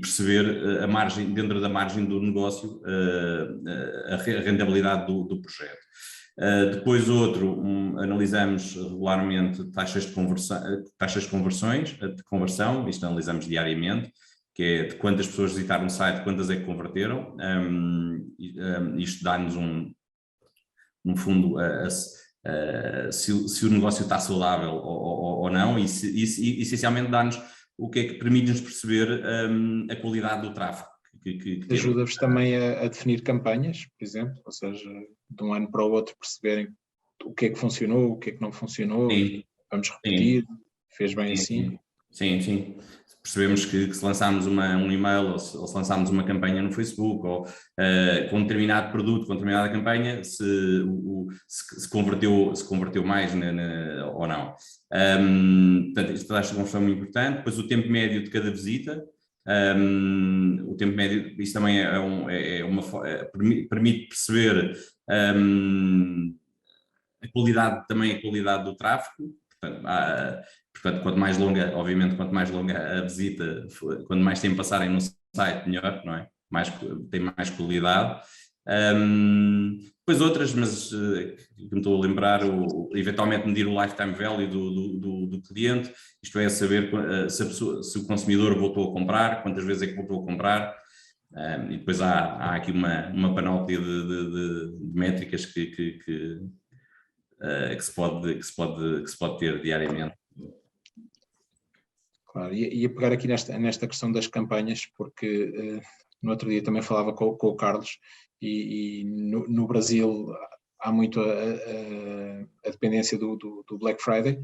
perceber a margem, dentro da margem do negócio, a rentabilidade do projeto. Depois analisamos regularmente taxas de conversão, isto analisamos diariamente, que é de quantas pessoas visitaram o site, quantas é que converteram. Isto dá-nos no fundo, se o negócio está saudável ou não, e essencialmente dá-nos o que é que permite-nos perceber a qualidade do tráfego. Ajuda-vos também a definir campanhas, por exemplo, ou seja, de um ano para o outro perceberem o que é que funcionou, o que é que não funcionou, sim, vamos repetir, fez bem sim, assim. Sim. Percebemos que se lançarmos um e-mail ou se lançarmos uma campanha no Facebook ou com um determinado produto, com determinada campanha, se converteu mais ou não. Portanto, esta taxa de conversão é muito importante. Depois o tempo médio de cada visita. O tempo médio, isso também permite perceber a qualidade do tráfego. Portanto, quanto mais longa a visita, quanto mais tempo passarem no site, melhor, não é? Tem mais qualidade. Depois outras, mas que me estou a lembrar, eventualmente medir o lifetime value do cliente, isto é, saber se o consumidor voltou a comprar, quantas vezes é que voltou a comprar, e depois há aqui uma panóplia de métricas que se pode ter diariamente. Claro, e a pegar aqui nesta questão das campanhas, porque no outro dia também falava com o Carlos, e no Brasil há muito a dependência do Black Friday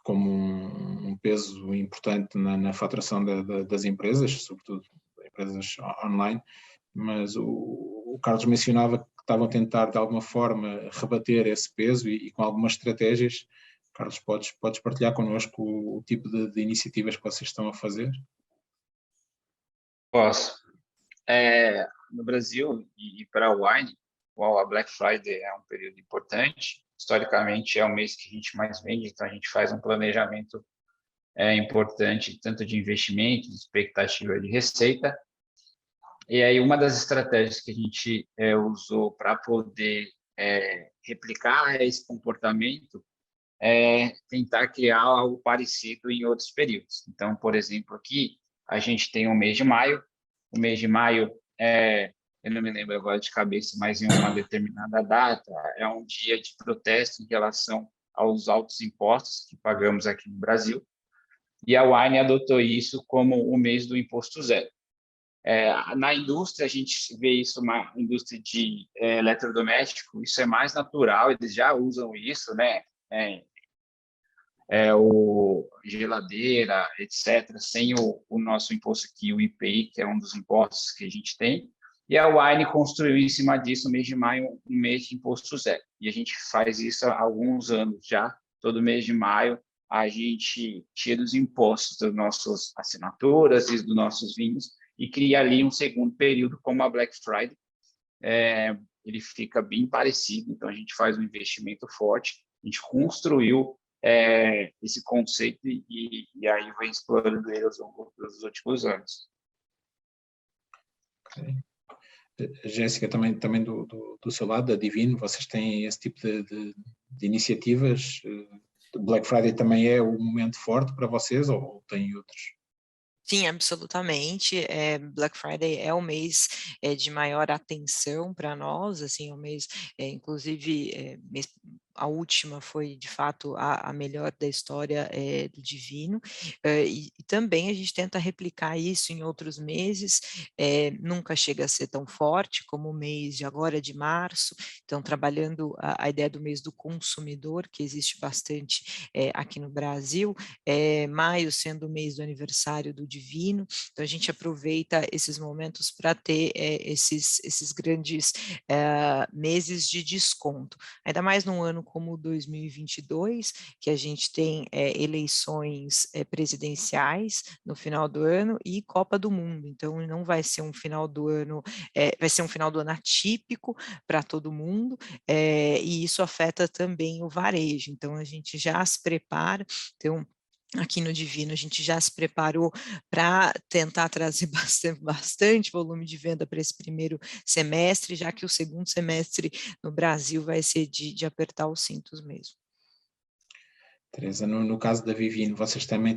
como um peso importante na faturação das empresas, sobretudo empresas online, mas o Carlos mencionava que estavam a tentar de alguma forma rebater esse peso e com algumas estratégias. Carlos, podes partilhar connosco o tipo de iniciativas que vocês estão a fazer? Posso. No Brasil e para a Wine, a Black Friday é um período importante. Historicamente, é o mês que a gente mais vende, então a gente faz um planejamento importante, tanto de investimento, de expectativa de receita. E aí, uma das estratégias que a gente usou para poder replicar esse comportamento é tentar criar algo parecido em outros períodos. Então, por exemplo, aqui a gente tem o mês de maio. O mês de maio, eu não me lembro agora de cabeça, mas em uma determinada data, é um dia de protesto em relação aos altos impostos que pagamos aqui no Brasil. E a Wine adotou isso como o mês do imposto zero. Na indústria, a gente vê isso, uma indústria de eletrodoméstico, isso é mais natural, eles já usam isso, né? O geladeira, etc., sem o nosso imposto aqui, o IPI, que é um dos impostos que a gente tem. E a Wine construiu em cima disso, no mês de maio, um mês de imposto zero. E a gente faz isso há alguns anos já, todo mês de maio, a gente tira os impostos das nossas assinaturas e dos nossos vinhos e cria ali um segundo período como a Black Friday. Ele fica bem parecido, então a gente faz um investimento forte, a gente construiu esse conceito e aí vai explorando ele ao longo dos últimos anos. Okay. Jéssica, também do seu lado, da Divino, vocês têm esse tipo de iniciativas? Black Friday também é um momento forte para vocês ou têm outros? Sim, absolutamente. Black Friday é o mês de maior atenção para nós, assim, o mês, inclusive, a última foi, de fato, a melhor da história do Divino, e também a gente tenta replicar isso em outros meses, nunca chega a ser tão forte como o mês de agora, de março, então trabalhando a ideia do mês do consumidor, que existe bastante aqui no Brasil, maio sendo o mês do aniversário do Divino, então a gente aproveita esses momentos para ter esses grandes meses de desconto, ainda mais num ano como 2022, que a gente tem eleições presidenciais no final do ano e Copa do Mundo, então não vai ser um final do ano, vai ser um final do ano atípico para todo mundo, e isso afeta também o varejo, então a gente já se prepara, então aqui no Divino, a gente já se preparou para tentar trazer bastante volume de venda para esse primeiro semestre, já que o segundo semestre no Brasil vai ser de apertar os cintos mesmo. Teresa, no caso da Vivino, vocês também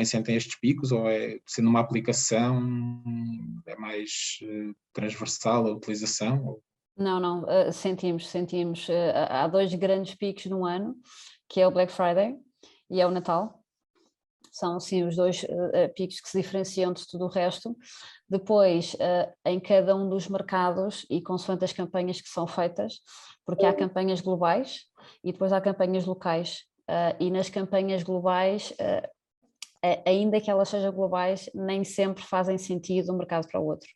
sentem estes picos ou sendo uma aplicação é mais transversal a utilização? Não, sentimos. Há 2 grandes picos no ano, que é o Black Friday e é o Natal. São, sim, os 2 picos que se diferenciam de tudo o resto. Depois, em cada um dos mercados e consoante as campanhas que são feitas, porque há campanhas globais e depois há campanhas locais. E nas campanhas globais, ainda que elas sejam globais, nem sempre fazem sentido de um mercado para o outro.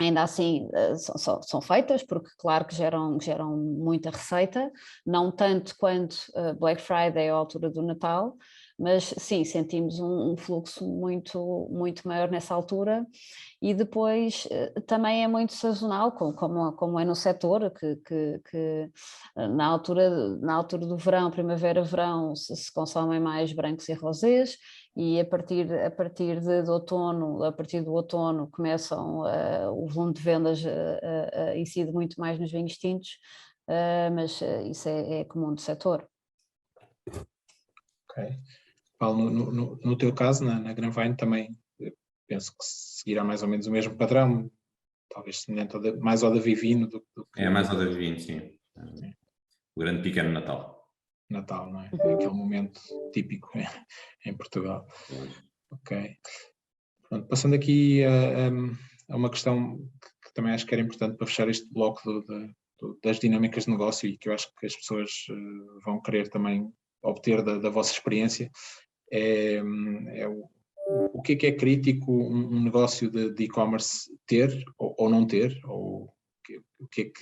Ainda assim são feitas, porque claro que geram muita receita, não tanto quanto Black Friday ou a altura do Natal, mas sim, sentimos um fluxo muito maior nessa altura, e depois também é muito sazonal, como é no setor, que na altura do verão, primavera-verão, se consomem mais brancos e rosés, e a partir do outono começam o volume de vendas incide muito mais nos vinhos tintos, mas isso é comum do setor. Ok. Paulo, no teu caso, na Granvine também penso que seguirá mais ou menos o mesmo padrão, talvez semelhante mais ao da Vivino do que... mais ao da Vivino, sim. O grande pico é no Natal. Natal, não é? É aquele momento típico em Portugal. Ok. Pronto, passando aqui a uma questão que também acho que era importante para fechar este bloco das dinâmicas de negócio e que eu acho que as pessoas vão querer também obter da vossa experiência, o que é crítico um negócio de e-commerce ter ou não ter, ou o que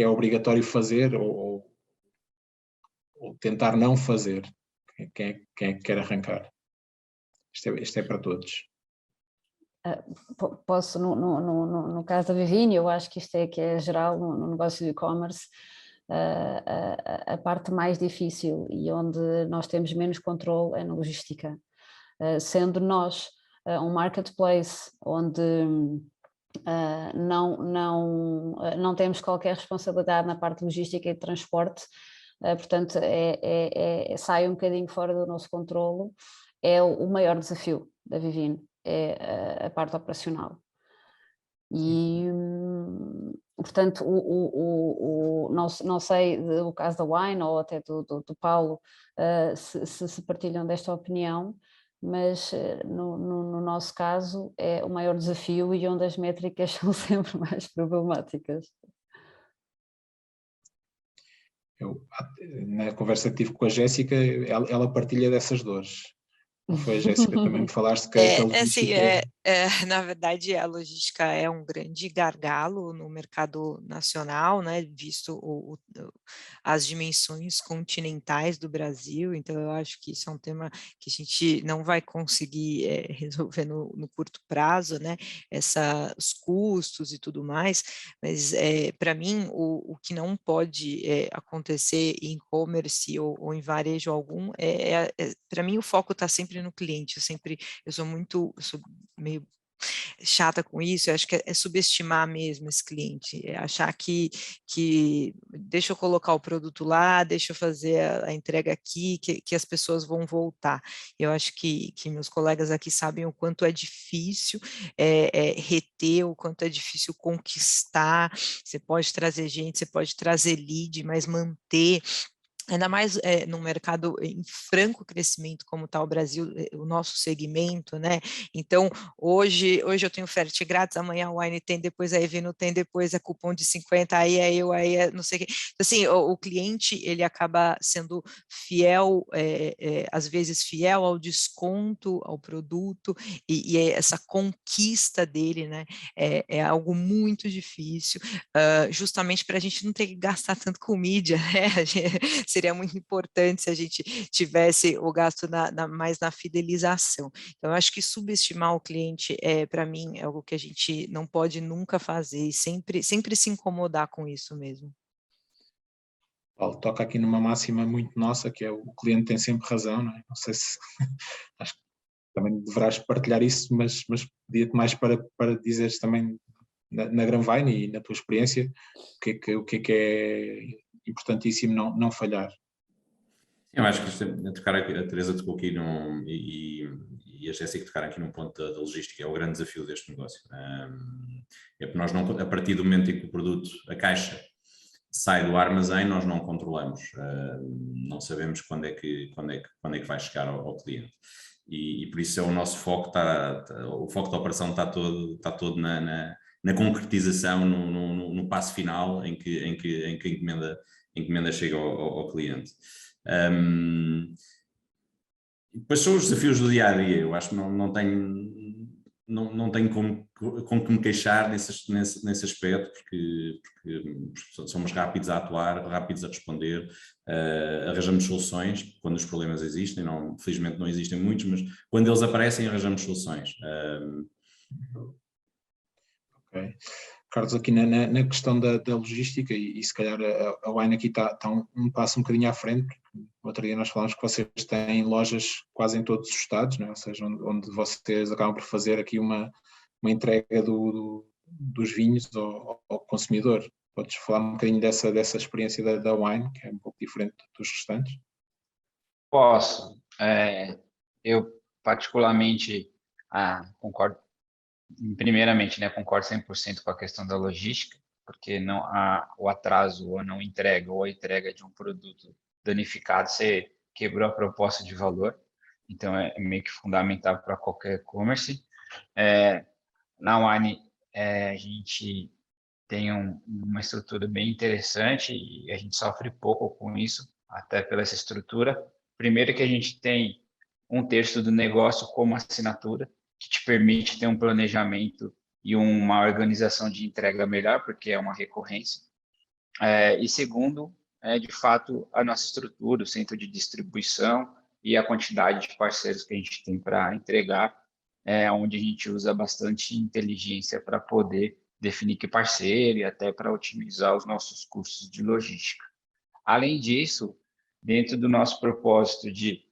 é obrigatório fazer ou tentar não fazer. Quem é que quer arrancar? Isto é para todos. Posso, no caso da Vivini, eu acho que isto que é geral no negócio de e-commerce, a parte mais difícil e onde nós temos menos controle é na logística. Sendo nós um marketplace onde não temos qualquer responsabilidade na parte de logística e de transporte, portanto sai um bocadinho fora do nosso controlo, é o maior desafio da Vivini, é a parte operacional. E, portanto, não sei o caso da Wine ou até do Paulo, se partilham desta opinião, mas no nosso caso é o maior desafio e onde as métricas são sempre mais problemáticas. Na conversa que tive com a Jéssica, ela partilha dessas dores. Não foi a Jéssica também me falaste que a logística... Na verdade, a logística é um grande gargalo no mercado nacional, né, visto as dimensões continentais do Brasil, então eu acho que isso é um tema que a gente não vai conseguir resolver no curto prazo, né, os custos e tudo mais, mas para mim o que não pode acontecer em e-commerce ou em varejo algum, para mim o foco está sempre no cliente, eu sou meio chata com isso, eu acho que é subestimar mesmo esse cliente, achar que deixa eu colocar o produto lá, deixa eu fazer a entrega aqui, que as pessoas vão voltar. Eu acho que meus colegas aqui sabem o quanto é difícil reter, o quanto é difícil conquistar, você pode trazer gente, você pode trazer lead, mas manter... Ainda mais num mercado em franco crescimento como está o Brasil, o nosso segmento, né? Então, hoje eu tenho frete grátis, amanhã a Wine tem, depois a Evino tem, depois é cupom de 50, aí é eu, aí é não sei o quê. Assim, o cliente, ele acaba sendo fiel, às vezes fiel ao desconto, ao produto, e essa conquista dele, né? É algo muito difícil, justamente para a gente não ter que gastar tanto com mídia, né? Seria muito importante se a gente tivesse o gasto mais na fidelização. Então, eu acho que subestimar o cliente, para mim, é algo que a gente não pode nunca fazer e sempre se incomodar com isso mesmo. Paulo, toca aqui numa máxima muito nossa, que é o cliente tem sempre razão, não é? Não sei se... acho que também deverás partilhar isso, mas pedia-te mais para dizeres também na Granvine e na tua experiência o que é importantíssimo não falhar. Eu acho que a Teresa tocou aqui e a Jéssica tocaram aqui num ponto da logística, é o grande desafio deste negócio. É porque nós não, a partir do momento em que o produto, a caixa, sai do armazém, nós não controlamos, não sabemos quando é que vai chegar ao cliente. E por isso é o nosso foco, o foco da operação está todo na concretização, no passo final em que a encomenda chega ao cliente. Depois são os desafios do dia a dia, eu acho que não tenho com que me queixar nesse aspecto, porque somos rápidos a atuar, rápidos a responder, arranjamos soluções quando os problemas existem, felizmente não existem muitos, mas quando eles aparecem arranjamos soluções. Ok. Carlos, aqui na questão da logística, e se calhar a Wine aqui está um passo um bocadinho à frente, porque outro dia nós falámos que vocês têm lojas quase em todos os estados, né? Ou seja, onde vocês acabam por fazer aqui uma entrega dos vinhos ao consumidor. Podes falar um bocadinho dessa experiência da Wine, que é um pouco diferente dos restantes? Posso. Eu particularmente concordo. Primeiramente, né, concordo 100% com a questão da logística, porque o atraso ou a não entrega ou a entrega de um produto danificado, você quebrou a proposta de valor, então é meio que fundamental para qualquer e-commerce. Na Wine, a gente tem uma estrutura bem interessante e a gente sofre pouco com isso, até pela essa estrutura. Primeiro que a gente tem 1/3 do negócio como assinatura, que te permite ter um planejamento e uma organização de entrega melhor, porque é uma recorrência. E segundo, de fato, a nossa estrutura, o centro de distribuição e a quantidade de parceiros que a gente tem para entregar, onde a gente usa bastante inteligência para poder definir que parceiro e até para otimizar os nossos custos de logística. Além disso, dentro do nosso propósito de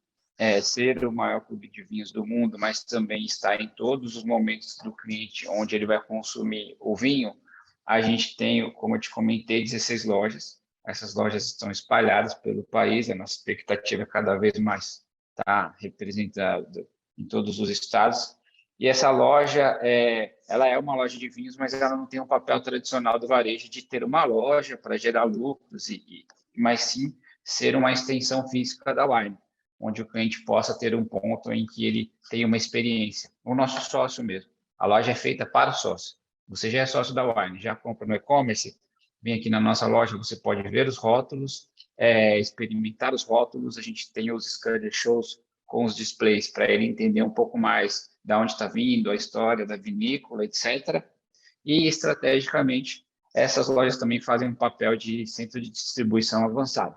ser o maior clube de vinhos do mundo, mas também estar em todos os momentos do cliente onde ele vai consumir o vinho, a gente tem, como eu te comentei, 16 lojas. Essas lojas estão espalhadas pelo país, a nossa expectativa é cada vez mais estar representada em todos os estados. E essa loja, ela é uma loja de vinhos, mas ela não tem um papel tradicional do varejo de ter uma loja para gerar lucros, mas sim ser uma extensão física da Wine, onde o cliente possa ter um ponto em que ele tenha uma experiência. O nosso sócio mesmo. A loja é feita para o sócio. Você já é sócio da Wine, já compra no e-commerce, vem aqui na nossa loja, você pode ver os rótulos, experimentar os rótulos, a gente tem os scanner shows com os displays para ele entender um pouco mais de onde está vindo, a história da vinícola, etc. E, estrategicamente, essas lojas também fazem um papel de centro de distribuição avançado.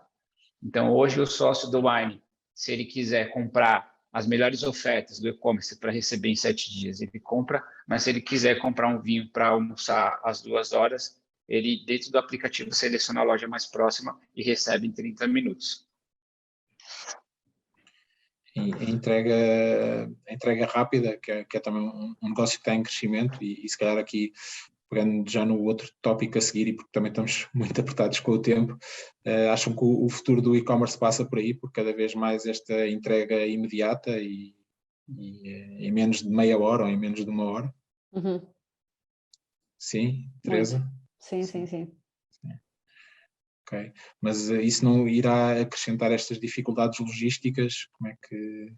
Então, hoje, o sócio do Wine, se ele quiser comprar as melhores ofertas do e-commerce para receber em 7 dias, ele compra, mas se ele quiser comprar um vinho para almoçar às 2 horas, ele, dentro do aplicativo, seleciona a loja mais próxima e recebe em 30 minutos. A entrega rápida, que é também um negócio que está em crescimento e se calhar aqui, pegando já no outro tópico a seguir, e porque também estamos muito apertados com o tempo, acham que o futuro do e-commerce passa por aí, porque cada vez mais esta entrega imediata e em menos de meia hora ou em menos de uma hora? Uhum. Sim, Teresa? Muito. Sim. Ok, mas isso não irá acrescentar estas dificuldades logísticas? Como é que...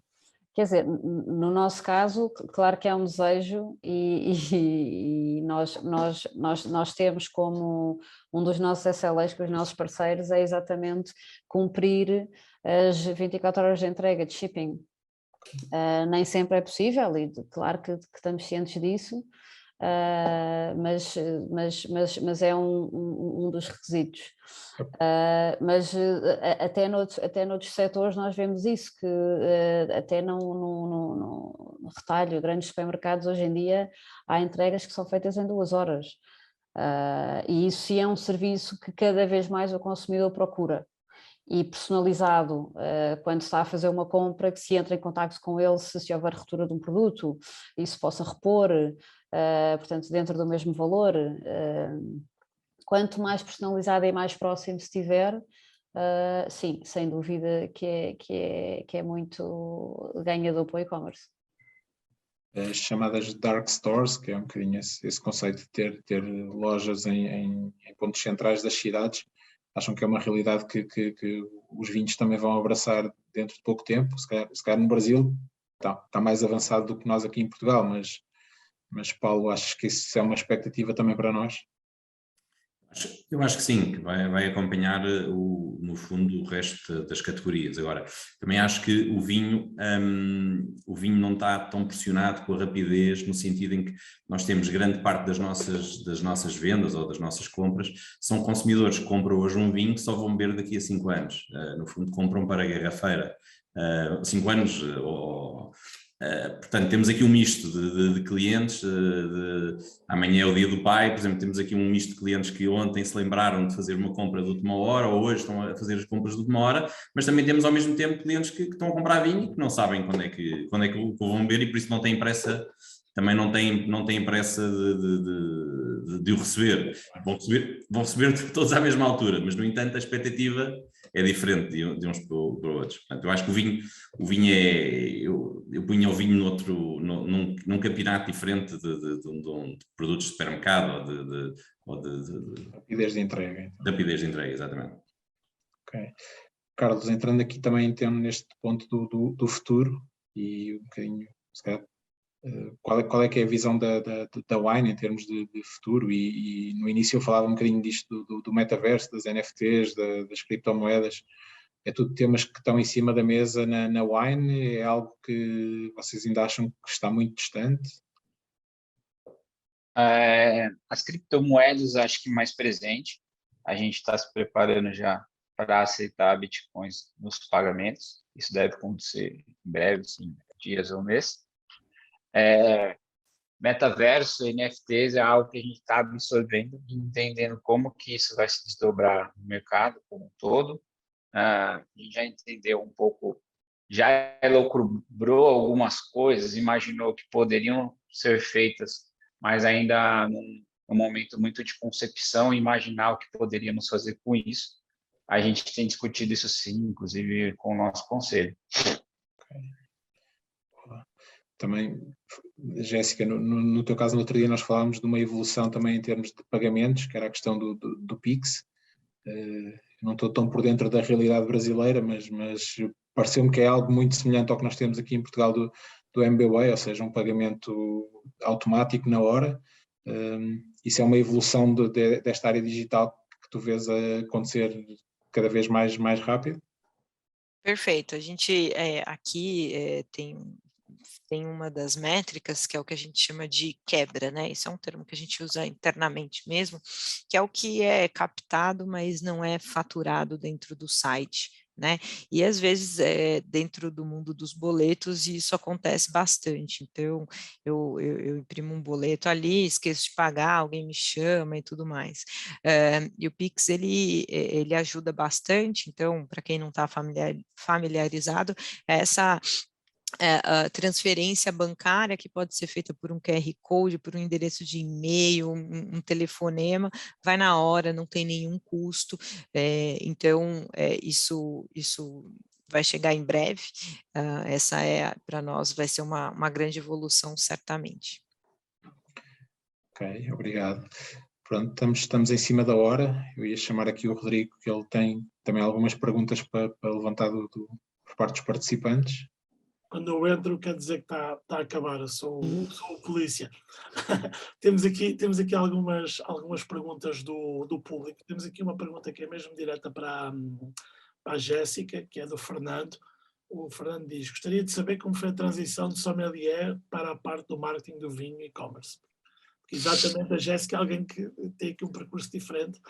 Quer dizer, no nosso caso, claro que é um desejo e nós temos como um dos nossos SLAs com os nossos parceiros é exatamente cumprir as 24 horas de entrega, de shipping. Nem sempre é possível e claro que estamos cientes disso, mas é um dos requisitos. Mas até noutros setores nós vemos isso, que até no retalho, grandes supermercados hoje em dia há entregas que são feitas em 2 horas. E isso sim é um serviço que cada vez mais o consumidor procura. E personalizado, quando está a fazer uma compra, que se entre em contacto com ele se houver ruptura de um produto, e se possa repor, portanto, dentro do mesmo valor. Quanto mais personalizado e mais próximo estiver, sim, sem dúvida que é muito ganhador para o e-commerce. As chamadas dark stores, que é um bocadinho esse conceito de ter lojas em pontos centrais das cidades, acham que é uma realidade que os vinhos também vão abraçar dentro de pouco tempo? Se calhar no Brasil está mais avançado do que nós aqui em Portugal, mas Paulo, achas que isso é uma expectativa também para nós? Eu acho que sim, que vai acompanhar no fundo o resto das categorias. Agora, também acho que o vinho não está tão pressionado com a rapidez, no sentido em que nós temos grande parte das nossas vendas ou das nossas compras, são consumidores que compram hoje um vinho que só vão beber daqui a 5 anos. No fundo, compram para a garrafeira. 5 anos portanto, temos aqui um misto de clientes, amanhã é o dia do pai, por exemplo, temos aqui um misto de clientes que ontem se lembraram de fazer uma compra de última hora ou hoje estão a fazer as compras de última hora, mas também temos ao mesmo tempo clientes que estão a comprar vinho e que não sabem quando é que o vão beber e por isso não têm pressa, também não têm pressa de o receber. Vão receber todos à mesma altura, mas no entanto a expectativa é diferente de uns para outros. Portanto, eu acho que o vinho eu punha o vinho num campeonato diferente de produtos de supermercado ou de rapidez de entrega. Então. Rapidez de entrega, exatamente. Ok. Carlos, entrando aqui também neste ponto do futuro e um bocadinho, se calhar, qual é que é a visão da Wine em termos de futuro? E no início eu falava um bocadinho disto do metaverso, das NFTs, das criptomoedas. É tudo temas que estão em cima da mesa na Wine? É algo que vocês ainda acham que está muito distante? As criptomoedas, acho que mais presente. A gente está se preparando já para aceitar bitcoins nos pagamentos. Isso deve acontecer em breve, sim, dias ou mês. Metaverso, NFTs é algo que a gente está absorvendo e entendendo como que isso vai se desdobrar no mercado como um todo. A gente já entendeu um pouco, já elucubrou algumas coisas, imaginou que poderiam ser feitas, mas ainda num momento muito de concepção, imaginar o que poderíamos fazer com isso. A gente tem discutido isso sim, inclusive com o nosso conselho. Também, Jéssica, no teu caso, no outro dia nós falámos de uma evolução também em termos de pagamentos, que era a questão do Pix. Não estou tão por dentro da realidade brasileira, mas pareceu-me que é algo muito semelhante ao que nós temos aqui em Portugal do MBWay, ou seja, um pagamento automático na hora. Isso é uma evolução desta área digital que tu vês acontecer cada vez mais rápido? Perfeito. A gente aqui tem uma das métricas, que é o que a gente chama de quebra, né? Isso é um termo que a gente usa internamente mesmo, que é o que é captado, mas não é faturado dentro do site, né? E às vezes dentro do mundo dos boletos isso acontece bastante. Então eu imprimo um boleto ali, esqueço de pagar, alguém me chama e tudo mais. E o Pix ele ajuda bastante. Então, para quem não está familiarizado, essa a transferência bancária que pode ser feita por um QR Code, por um endereço de e-mail, um telefonema, vai na hora, não tem nenhum custo, então isso vai chegar em breve. Essa para nós vai ser uma grande evolução, certamente. Ok, obrigado. Pronto, estamos em cima da hora. Eu ia chamar aqui o Rodrigo, que ele tem também algumas perguntas para levantar por parte dos participantes. Quando eu entro, quer dizer que está a acabar, eu sou o polícia. temos aqui algumas perguntas do público. Temos aqui uma pergunta que é mesmo direta para a Jéssica, que é do Fernando. O Fernando diz: gostaria de saber como foi a transição de sommelier para a parte do marketing do vinho e e-commerce. Porque exatamente a Jéssica é alguém que tem aqui um percurso diferente,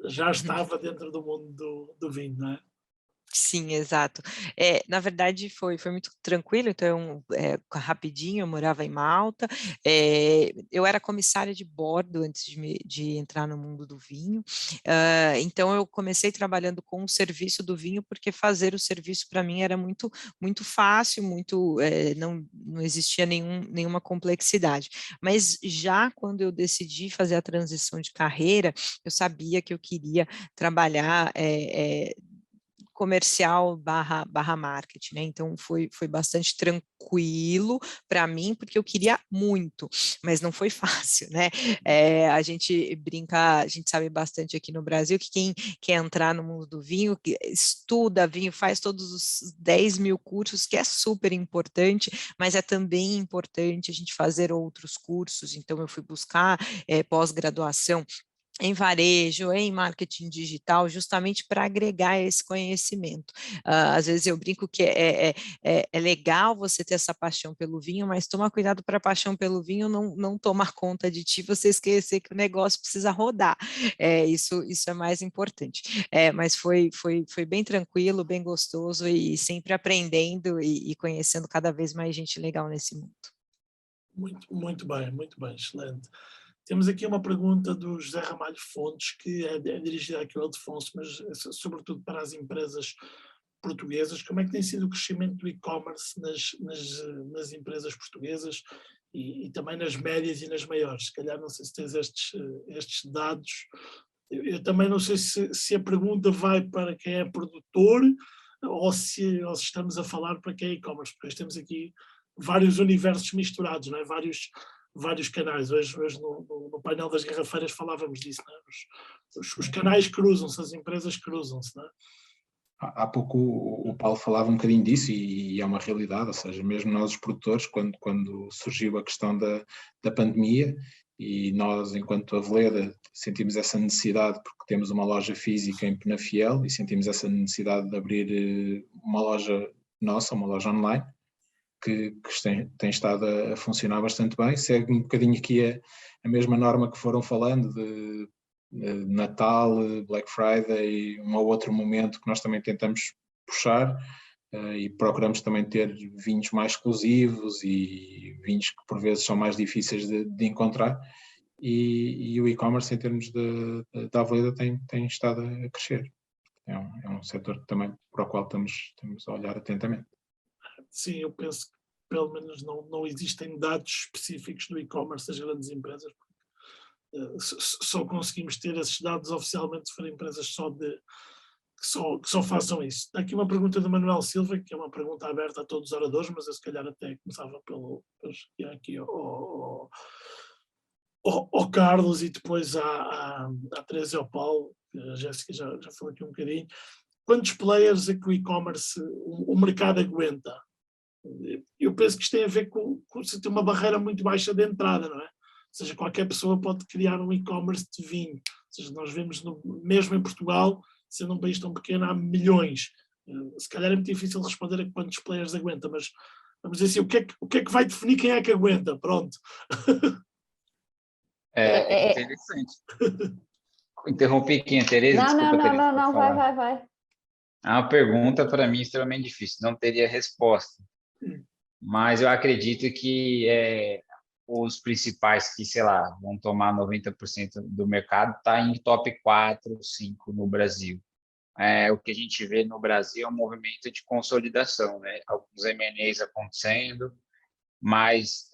já estava dentro do mundo do vinho, não é? Sim, exato. Na verdade, foi muito tranquilo, então, rapidinho, eu morava em Malta, eu era comissária de bordo antes de entrar no mundo do vinho, então eu comecei trabalhando com o serviço do vinho, porque fazer o serviço para mim era muito, muito fácil, não existia nenhuma complexidade. Mas já quando eu decidi fazer a transição de carreira, eu sabia que eu queria trabalhar comercial barra marketing, né? Então foi bastante tranquilo para mim, porque eu queria muito, mas não foi fácil, né? A gente brinca, a gente sabe bastante aqui no Brasil que quem quer entrar no mundo do vinho, que estuda vinho, faz todos os 10 mil cursos, que é super importante, mas é também importante a gente fazer outros cursos. Então eu fui buscar pós-graduação em varejo, em marketing digital, justamente para agregar esse conhecimento. Às vezes eu brinco que é legal você ter essa paixão pelo vinho, mas toma cuidado para a paixão pelo vinho não tomar conta de ti, você esquecer que o negócio precisa rodar. Isso é mais importante. Mas foi bem tranquilo, bem gostoso e sempre aprendendo e conhecendo cada vez mais gente legal nesse mundo. Muito bem, excelente. Temos aqui uma pergunta do José Ramalho Fontes, que é dirigida aqui ao Ildefonso, mas sobretudo para as empresas portuguesas. Como é que tem sido o crescimento do e-commerce nas empresas portuguesas e também nas médias e nas maiores? Se calhar não sei se tens estes dados. Eu também não sei se a pergunta vai para quem é produtor ou se estamos a falar para quem é e-commerce, porque temos aqui vários universos misturados, não é? Vários canais. Hoje no painel das garrafeiras falávamos disso, não é? Os canais cruzam-se, as empresas cruzam-se, não é? há pouco o Paulo falava um bocadinho disso e é uma realidade, ou seja, mesmo nós os produtores, quando surgiu a questão da pandemia e nós, enquanto Aveleda, sentimos essa necessidade porque temos uma loja física em Penafiel e sentimos essa necessidade de abrir uma loja nossa, uma loja online, que tem estado a funcionar bastante bem, segue um bocadinho aqui a mesma norma que foram falando de Natal, Black Friday, um ou outro momento que nós também tentamos puxar e procuramos também ter vinhos mais exclusivos e vinhos que por vezes são mais difíceis de encontrar e o e-commerce em termos da Aveleda tem estado a crescer. É um setor também para o qual estamos a olhar atentamente. Sim, eu penso que pelo menos não existem dados específicos do e-commerce das grandes empresas. Só conseguimos ter esses dados oficialmente se forem empresas que só façam isso. Aqui uma pergunta do Manuel Silva, que é uma pergunta aberta a todos os oradores, mas eu se calhar até começava pelo aqui ao Carlos e depois à Teresa e ao Paulo, a Jéssica já falou aqui um bocadinho. Quantos players é que o e-commerce, o mercado aguenta? Eu penso que isto tem a ver com você ter uma barreira muito baixa de entrada, não é? Ou seja, qualquer pessoa pode criar um e-commerce de vinho. Ou seja, nós vemos, mesmo em Portugal, sendo um país tão pequeno, há milhões. Se calhar é muito difícil responder a quantos players aguenta, mas vamos dizer assim, o que é que vai definir quem é que aguenta? Pronto. É interessante. Interrompi aqui, Tereza. Desculpa, Tereza. Não, vai. É uma pergunta, para mim, extremamente difícil. Não teria resposta. Mas eu acredito que os principais que, sei lá, vão tomar 90% do mercado está em top 4, 5 no Brasil. O que a gente vê no Brasil é um movimento de consolidação, né? Alguns M&As acontecendo, mas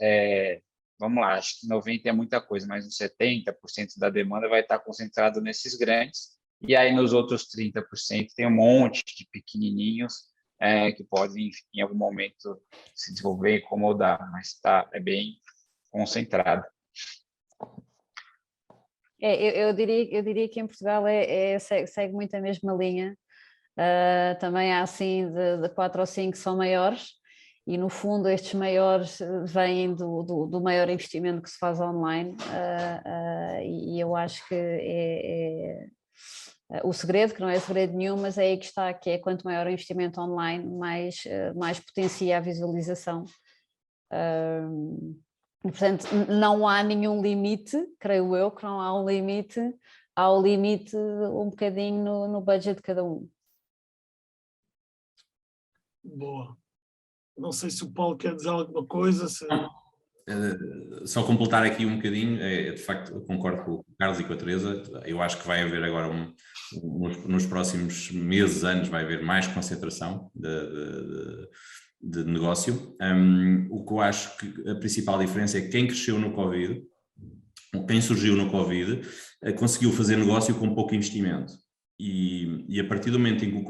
vamos lá, acho que 90% é muita coisa, mas uns 70% da demanda vai estar concentrado nesses grandes, e aí nos outros 30% tem um monte de pequenininhos que podem, em algum momento, se desenvolver e incomodar, mas é bem concentrado. Eu diria que em Portugal segue muito a mesma linha. Também há assim de 4 ou 5 que são maiores e no fundo estes maiores vêm do maior investimento que se faz online e eu acho que o segredo, que não é segredo nenhum, mas é aí que está, que é quanto maior o investimento online, mais potencia a visualização. Portanto, não há nenhum limite, creio eu que não há um limite, há o limite um bocadinho no budget de cada um. Boa. Não sei se o Paulo quer dizer alguma coisa. Só completar aqui um bocadinho, de facto eu concordo com o Carlos e com a Teresa, eu acho que vai haver agora nos próximos meses, anos, vai haver mais concentração de negócio. O que eu acho que a principal diferença é que quem cresceu no Covid, quem surgiu no Covid, conseguiu fazer negócio com pouco investimento. E a partir do momento em que o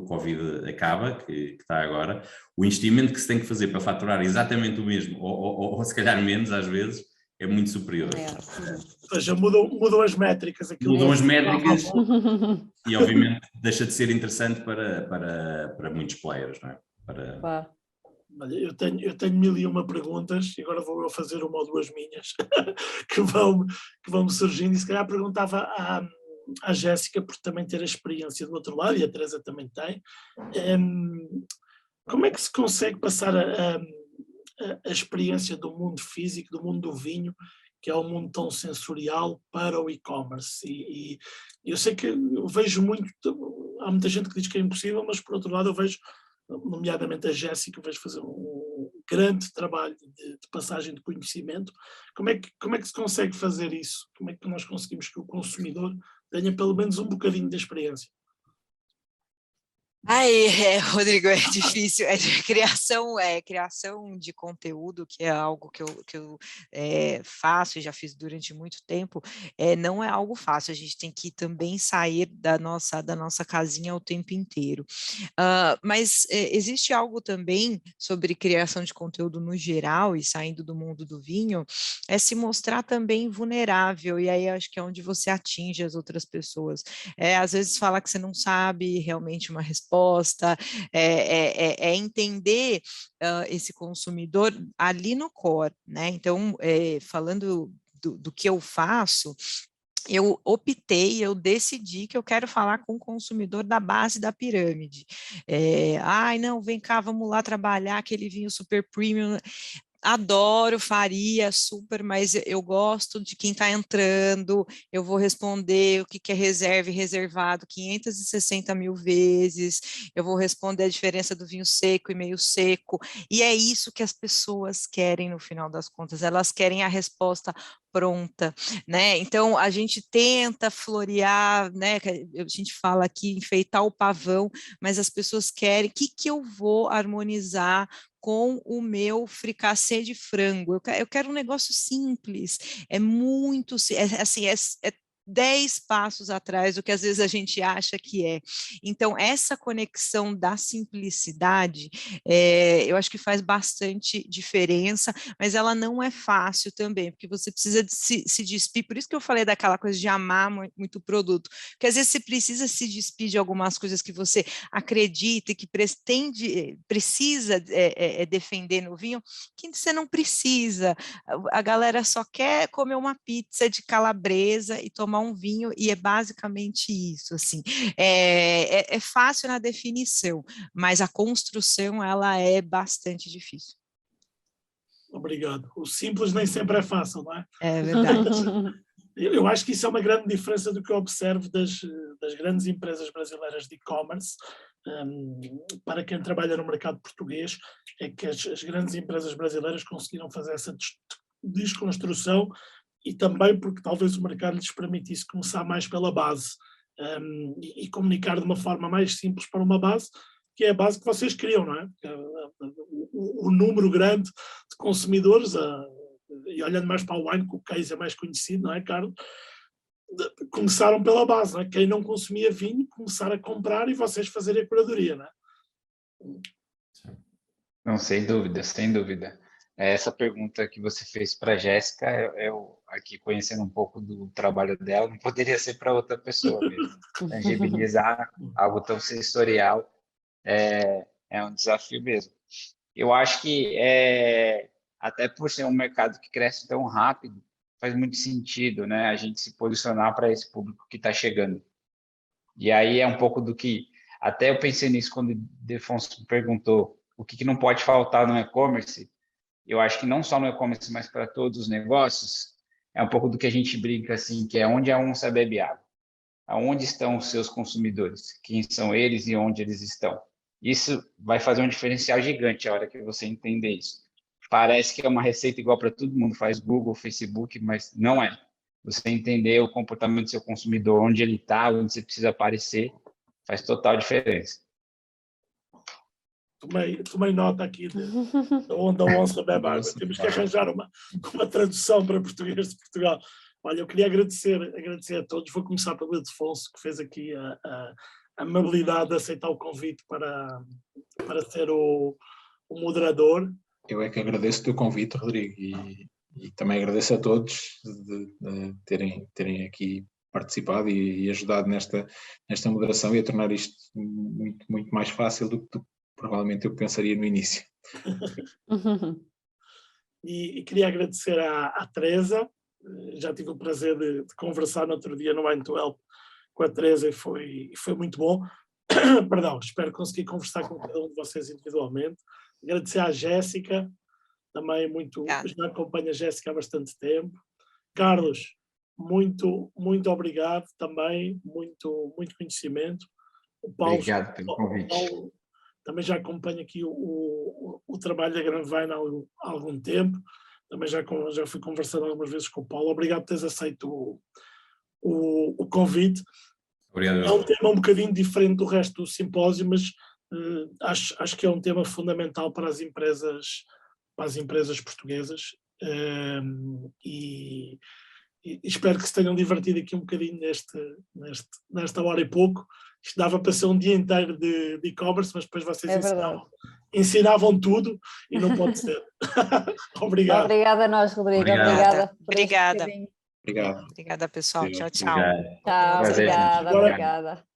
Covid acaba, que está agora, o investimento que se tem que fazer para faturar exatamente o mesmo, ou se calhar menos às vezes, é muito superior. Ou seja, mudam as métricas. Mudam as métricas e obviamente deixa de ser interessante para muitos players, não é? Claro. Eu tenho 1001 perguntas e agora vou fazer uma ou duas minhas que vão surgindo e se calhar perguntava à Jéssica, por também ter a experiência do outro lado, e a Teresa também tem, como é que se consegue passar a experiência do mundo físico, do mundo do vinho, que é um mundo tão sensorial, para o e-commerce? E eu sei que eu vejo há muita gente que diz que é impossível, mas por outro lado eu vejo, nomeadamente a Jéssica, vejo fazer um grande trabalho de passagem de conhecimento. Como é que se consegue fazer isso? Como é que nós conseguimos que o consumidor tenha pelo menos um bocadinho de experiência? Ai, Rodrigo, é difícil. Criação de conteúdo, que é algo que eu faço e já fiz durante muito tempo, não é algo fácil. A gente tem que também sair da nossa casinha o tempo inteiro. Mas existe algo também sobre criação de conteúdo no geral e saindo do mundo do vinho, é se mostrar também vulnerável, e aí acho que é onde você atinge as outras pessoas. Às vezes falar que você não sabe realmente uma resposta, entender esse consumidor ali no core, né? Então, falando do que eu faço, eu decidi que eu quero falar com o consumidor da base da pirâmide. Ai, não, vem cá, vamos lá trabalhar aquele vinho super premium. Adoro, faria, super, mas eu gosto de quem está entrando, eu vou responder o que é reserva e reservado 560 mil vezes, eu vou responder a diferença do vinho seco e meio seco, e é isso que as pessoas querem no final das contas, elas querem a resposta pronta, né? Então a gente tenta florear, né? A gente fala aqui, enfeitar o pavão, mas as pessoas querem, o que eu vou harmonizar com o meu fricassê de frango. Eu quero um negócio simples, é muito, assim, é 10 passos atrás do que às vezes a gente acha que é. Então, essa conexão da simplicidade, eu acho que faz bastante diferença, mas ela não é fácil também, porque você precisa se despir, por isso que eu falei daquela coisa de amar muito o produto, porque às vezes você precisa se despir de algumas coisas que você acredita e que precisa defender no vinho, que você não precisa. A galera só quer comer uma pizza de calabresa e tomar um vinho, e é basicamente isso, assim. É fácil na definição, mas a construção, ela é bastante difícil. Obrigado. O simples nem sempre é fácil, não é? É verdade. Eu acho que isso é uma grande diferença do que eu observo das grandes empresas brasileiras de e-commerce. Para quem trabalha no mercado português, é que as grandes empresas brasileiras conseguiram fazer essa desconstrução, e também porque talvez o mercado lhes permitisse começar mais pela base, e comunicar de uma forma mais simples para uma base, que é a base que vocês criam, não é? O número grande de consumidores, e olhando mais para o wine, que o case é mais conhecido, não é, Carlos? Começaram pela base, não é? Quem não consumia vinho, começar a comprar e vocês fazerem a curadoria, não é? Não, sem dúvida, sem dúvida. Essa pergunta que você fez para a Jéssica, eu aqui conhecendo um pouco do trabalho dela, não poderia ser para outra pessoa mesmo. Tangibilizar algo tão sensorial é um desafio mesmo. Eu acho que, até por ser um mercado que cresce tão rápido, faz muito sentido, né, a gente se posicionar para esse público que está chegando. E aí é um pouco do que, até eu pensei nisso quando o Defonso perguntou o que não pode faltar no e-commerce. Eu acho que não só no e-commerce, mas para todos os negócios, é um pouco do que a gente brinca, assim, que é onde a onça bebe água. Aonde estão os seus consumidores? Quem são eles e onde eles estão? Isso vai fazer um diferencial gigante a hora que você entender isso. Parece que é uma receita igual para todo mundo, faz Google, Facebook, mas não é. Você entender o comportamento do seu consumidor, onde ele está, onde você precisa aparecer, faz total diferença. Tomei nota aqui de onde a onça bebe água. Temos que arranjar uma tradução para português de Portugal. Olha, eu queria agradecer a todos. Vou começar pelo Ildefonso, que fez aqui a amabilidade de aceitar o convite para ser o moderador. Eu é que agradeço o teu convite, Rodrigo, e também agradeço a todos de terem aqui participado e ajudado nesta moderação e a tornar isto muito, muito mais fácil do que provavelmente eu pensaria no início. E queria agradecer à Teresa. Já tive o prazer de conversar no outro dia no Wine to Help com a Teresa e foi muito bom. Perdão, espero conseguir conversar com cada um de vocês individualmente. Agradecer à Jéssica, também muito, já acompanho a Jéssica há bastante tempo. Carlos, muito, muito obrigado também, muito, muito conhecimento. O Paulo, obrigado pelo convite. Paulo, também já acompanho aqui o trabalho da Grandvine há algum tempo. Também já fui conversando algumas vezes com o Paulo. Obrigado por teres aceito o convite. Obrigado. É um tema um bocadinho diferente do resto do simpósio, mas acho que é um tema fundamental para as empresas portuguesas, e espero que se tenham divertido aqui um bocadinho nesta hora e pouco. Isto dava para ser um dia inteiro de e-commerce, mas depois vocês ensinavam tudo e não pode ser. Obrigado. Obrigada a nós, Rodrigo. Obrigado. Obrigada. Obrigado. Obrigada, pessoal. Tchau, tchau. Obrigado. Tchau, Prazer, gente. obrigada.